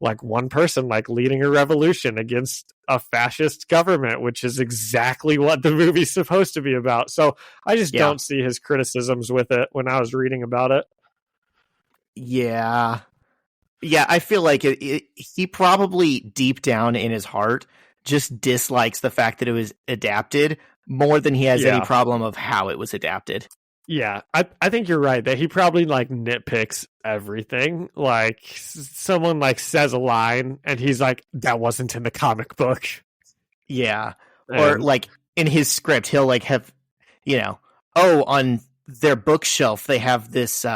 S2: like one person like leading a revolution against a fascist government, which is exactly what the movie's supposed to be about. So I just don't see his criticisms with it when I was reading about it.
S1: Yeah, I feel like he probably deep down in his heart just dislikes the fact that it was adapted more than he has any problem of how it was adapted.
S2: Yeah, I think you're right that he probably like nitpicks everything. Like someone like says a line and he's like, that wasn't in the comic book.
S1: Yeah. Or like in his script, he'll like have, you know, on their bookshelf they have this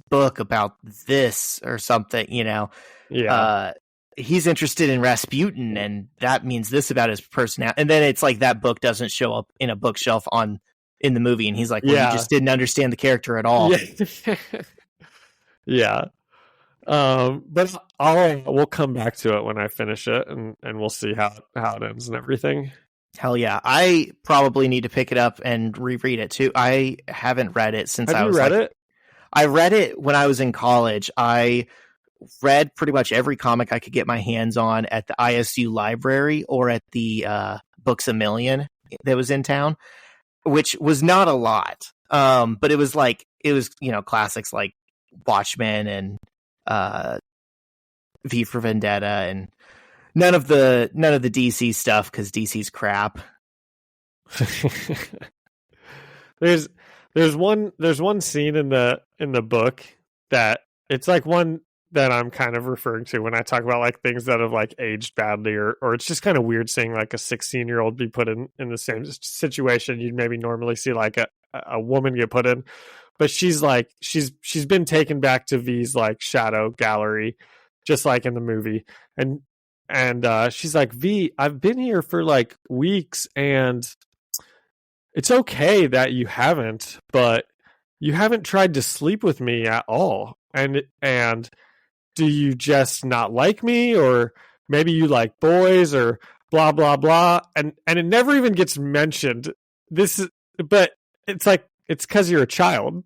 S1: book about this or something, you know.
S2: Yeah.
S1: he's interested in Rasputin, and that means this about his personality. And then it's like that book doesn't show up in a bookshelf in the movie, and he's like, well, you just didn't understand the character at all.
S2: Yeah. But we'll come back to it when I finish it, and we'll see how it ends and everything.
S1: Hell yeah. I probably need to pick it up and reread it too. I haven't read it since
S2: Have you read it?
S1: I read it when I was in college. I read pretty much every comic I could get my hands on at the ISU library or at the Books A Million that was in town, which was not a lot. But it was classics like Watchmen and V for Vendetta, and none of the DC stuff, because DC's crap.
S2: There's one scene in the book that it's like one that I'm kind of referring to when I talk about like things that have like aged badly, or it's just kind of weird seeing like a 16-year-old be put in the same situation you'd maybe normally see like a woman get put in. But she's been taken back to V's like shadow gallery, just like in the movie. And she's like, V, I've been here for like weeks, and it's okay that you haven't, but you haven't tried to sleep with me at all. And do you just not like me, or maybe you like boys, or blah blah blah? And it never even gets mentioned. But it's like, it's because you're a child.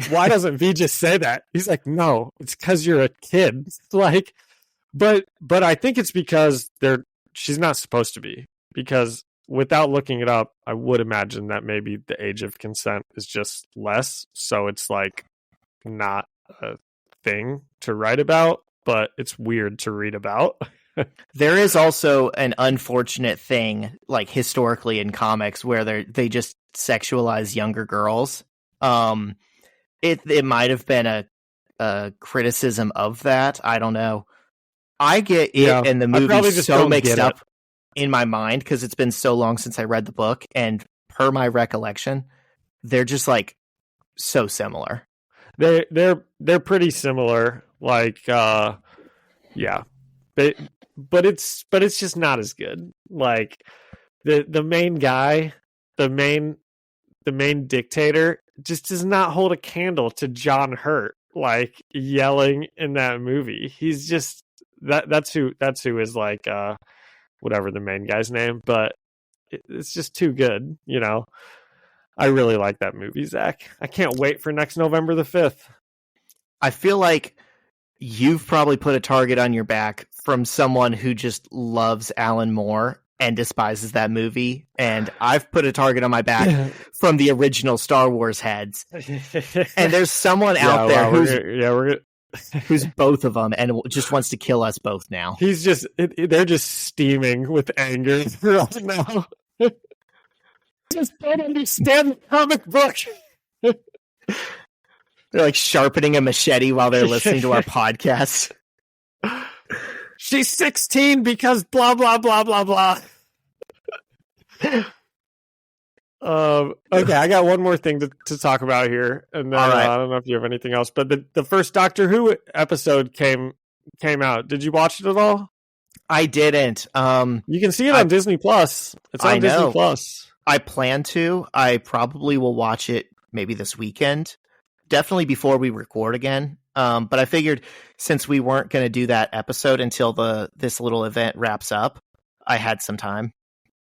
S2: Why doesn't V just say that? He's like, no, it's because you're a kid. Like, but I think it's because she's not supposed to be, because without looking it up, I would imagine that maybe the age of consent is just less. So it's like not a thing to write about, but it's weird to read about.
S1: There is also an unfortunate thing, like historically in comics, where they just sexualize younger girls. It might have been a criticism of that. I don't know. I get it, and the movie so mixed up in my mind because it's been so long since I read the book, and per my recollection, they're just like so similar.
S2: They're pretty similar. Like, but it's just not as good. Like the main guy, the main dictator, just does not hold a candle to John Hurt, like yelling in that movie. He's just that's who is like whatever the main guy's name, but it's just too good, you know. I really like that movie, Zach. I can't wait for next November the 5th.
S1: I feel like you've probably put a target on your back from someone who just loves Alan Moore and despises that movie, and I've put a target on my back from the original Star Wars heads. And there's someone out there who's both of them and just wants to kill us both now.
S2: They're just steaming with anger right now. Just don't understand the comic book.
S1: They're like sharpening a machete while they're listening to our podcast.
S2: She's 16 because blah blah blah blah blah. Okay, I got one more thing to talk about here, and then I don't know if you have anything else. But the first Doctor Who episode came out. Did you watch it at all?
S1: I didn't.
S2: You can see it on Disney Plus. It's on Disney Plus.
S1: I plan to. I probably will watch it maybe this weekend. Definitely before we record again. But I figured since we weren't going to do that episode until this little event wraps up, I had some time.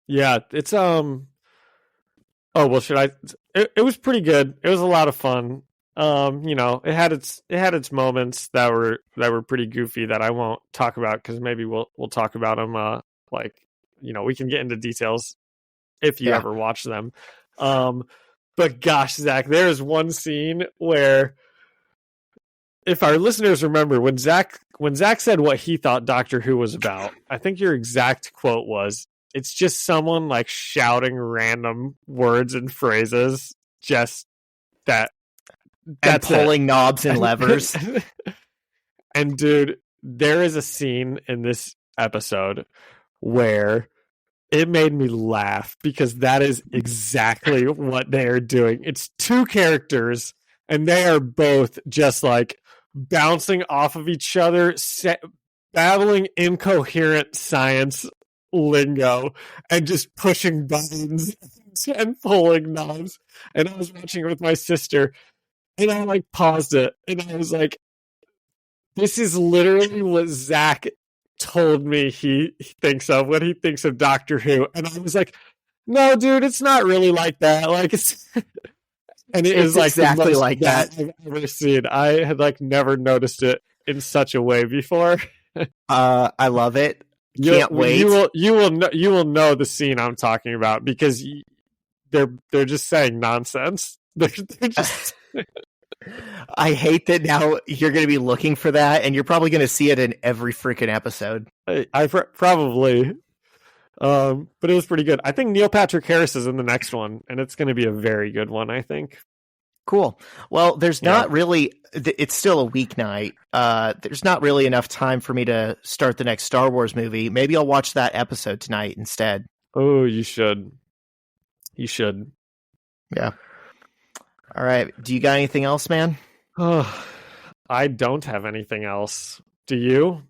S1: Yeah,
S2: it's Oh well, should I? It was pretty good. It was a lot of fun. You know, it had its moments that were pretty goofy that I won't talk about because maybe we'll talk about them. Like, you know, we can get into details if you ever watch them. But gosh, Zach, there is one scene where, if our listeners remember, when Zach said what he thought Doctor Who was about, I think your exact quote was, "It's just someone like shouting random words and phrases, just that's
S1: and pulling knobs and levers."
S2: And dude, there is a scene in this episode where it made me laugh because that is exactly what they are doing. It's two characters, and they are both just like bouncing off of each other, babbling incoherent science lingo and just pushing buttons and pulling knobs. And I was watching it with my sister, and I like paused it, and I was like, this is literally what Zach told me he thinks of when he thinks of Doctor Who. And I was like, no, dude, it's not really like that. Like, it's and it is like
S1: exactly like that
S2: I've ever seen. I had like never noticed it in such a way before.
S1: I love it. Can't wait.
S2: You will know the scene I'm talking about, because they're just saying nonsense. They're just.
S1: I hate that now you're going to be looking for that, and you're probably going to see it in every freaking episode.
S2: I probably, but it was pretty good. I think Neil Patrick Harris is in the next one, and it's going to be a very good one, I think.
S1: Cool. Well, there's not really, it's still a weeknight. There's not really enough time for me to start the next Star Wars movie. Maybe I'll watch that episode tonight instead.
S2: Oh, you should. You should.
S1: Yeah. All right. Do you got anything else, man?
S2: Oh, I don't have anything else. Do you?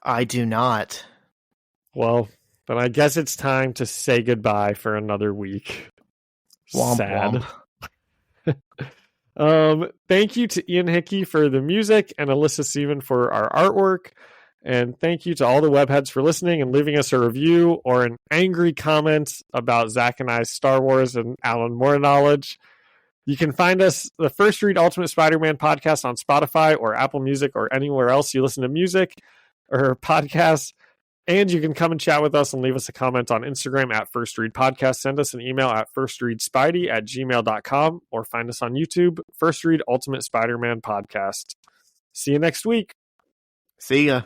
S1: I do not.
S2: Well, then I guess it's time to say goodbye for another week.
S1: Womp
S2: Sad.
S1: womp.
S2: Thank you to Ian Hickey for the music and Alyssa Seaman for our artwork. And thank you to all the webheads for listening and leaving us a review or an angry comment about Zach and I's Star Wars and Alan Moore knowledge. You can find us, the First Read Ultimate Spider-Man podcast, on Spotify or Apple Music or anywhere else you listen to music or podcasts. And you can come and chat with us and leave us a comment on Instagram at First Read Podcast. Send us an email at firstreadspidey@gmail.com or find us on YouTube, First Read Ultimate Spider-Man Podcast. See you next week.
S1: See ya.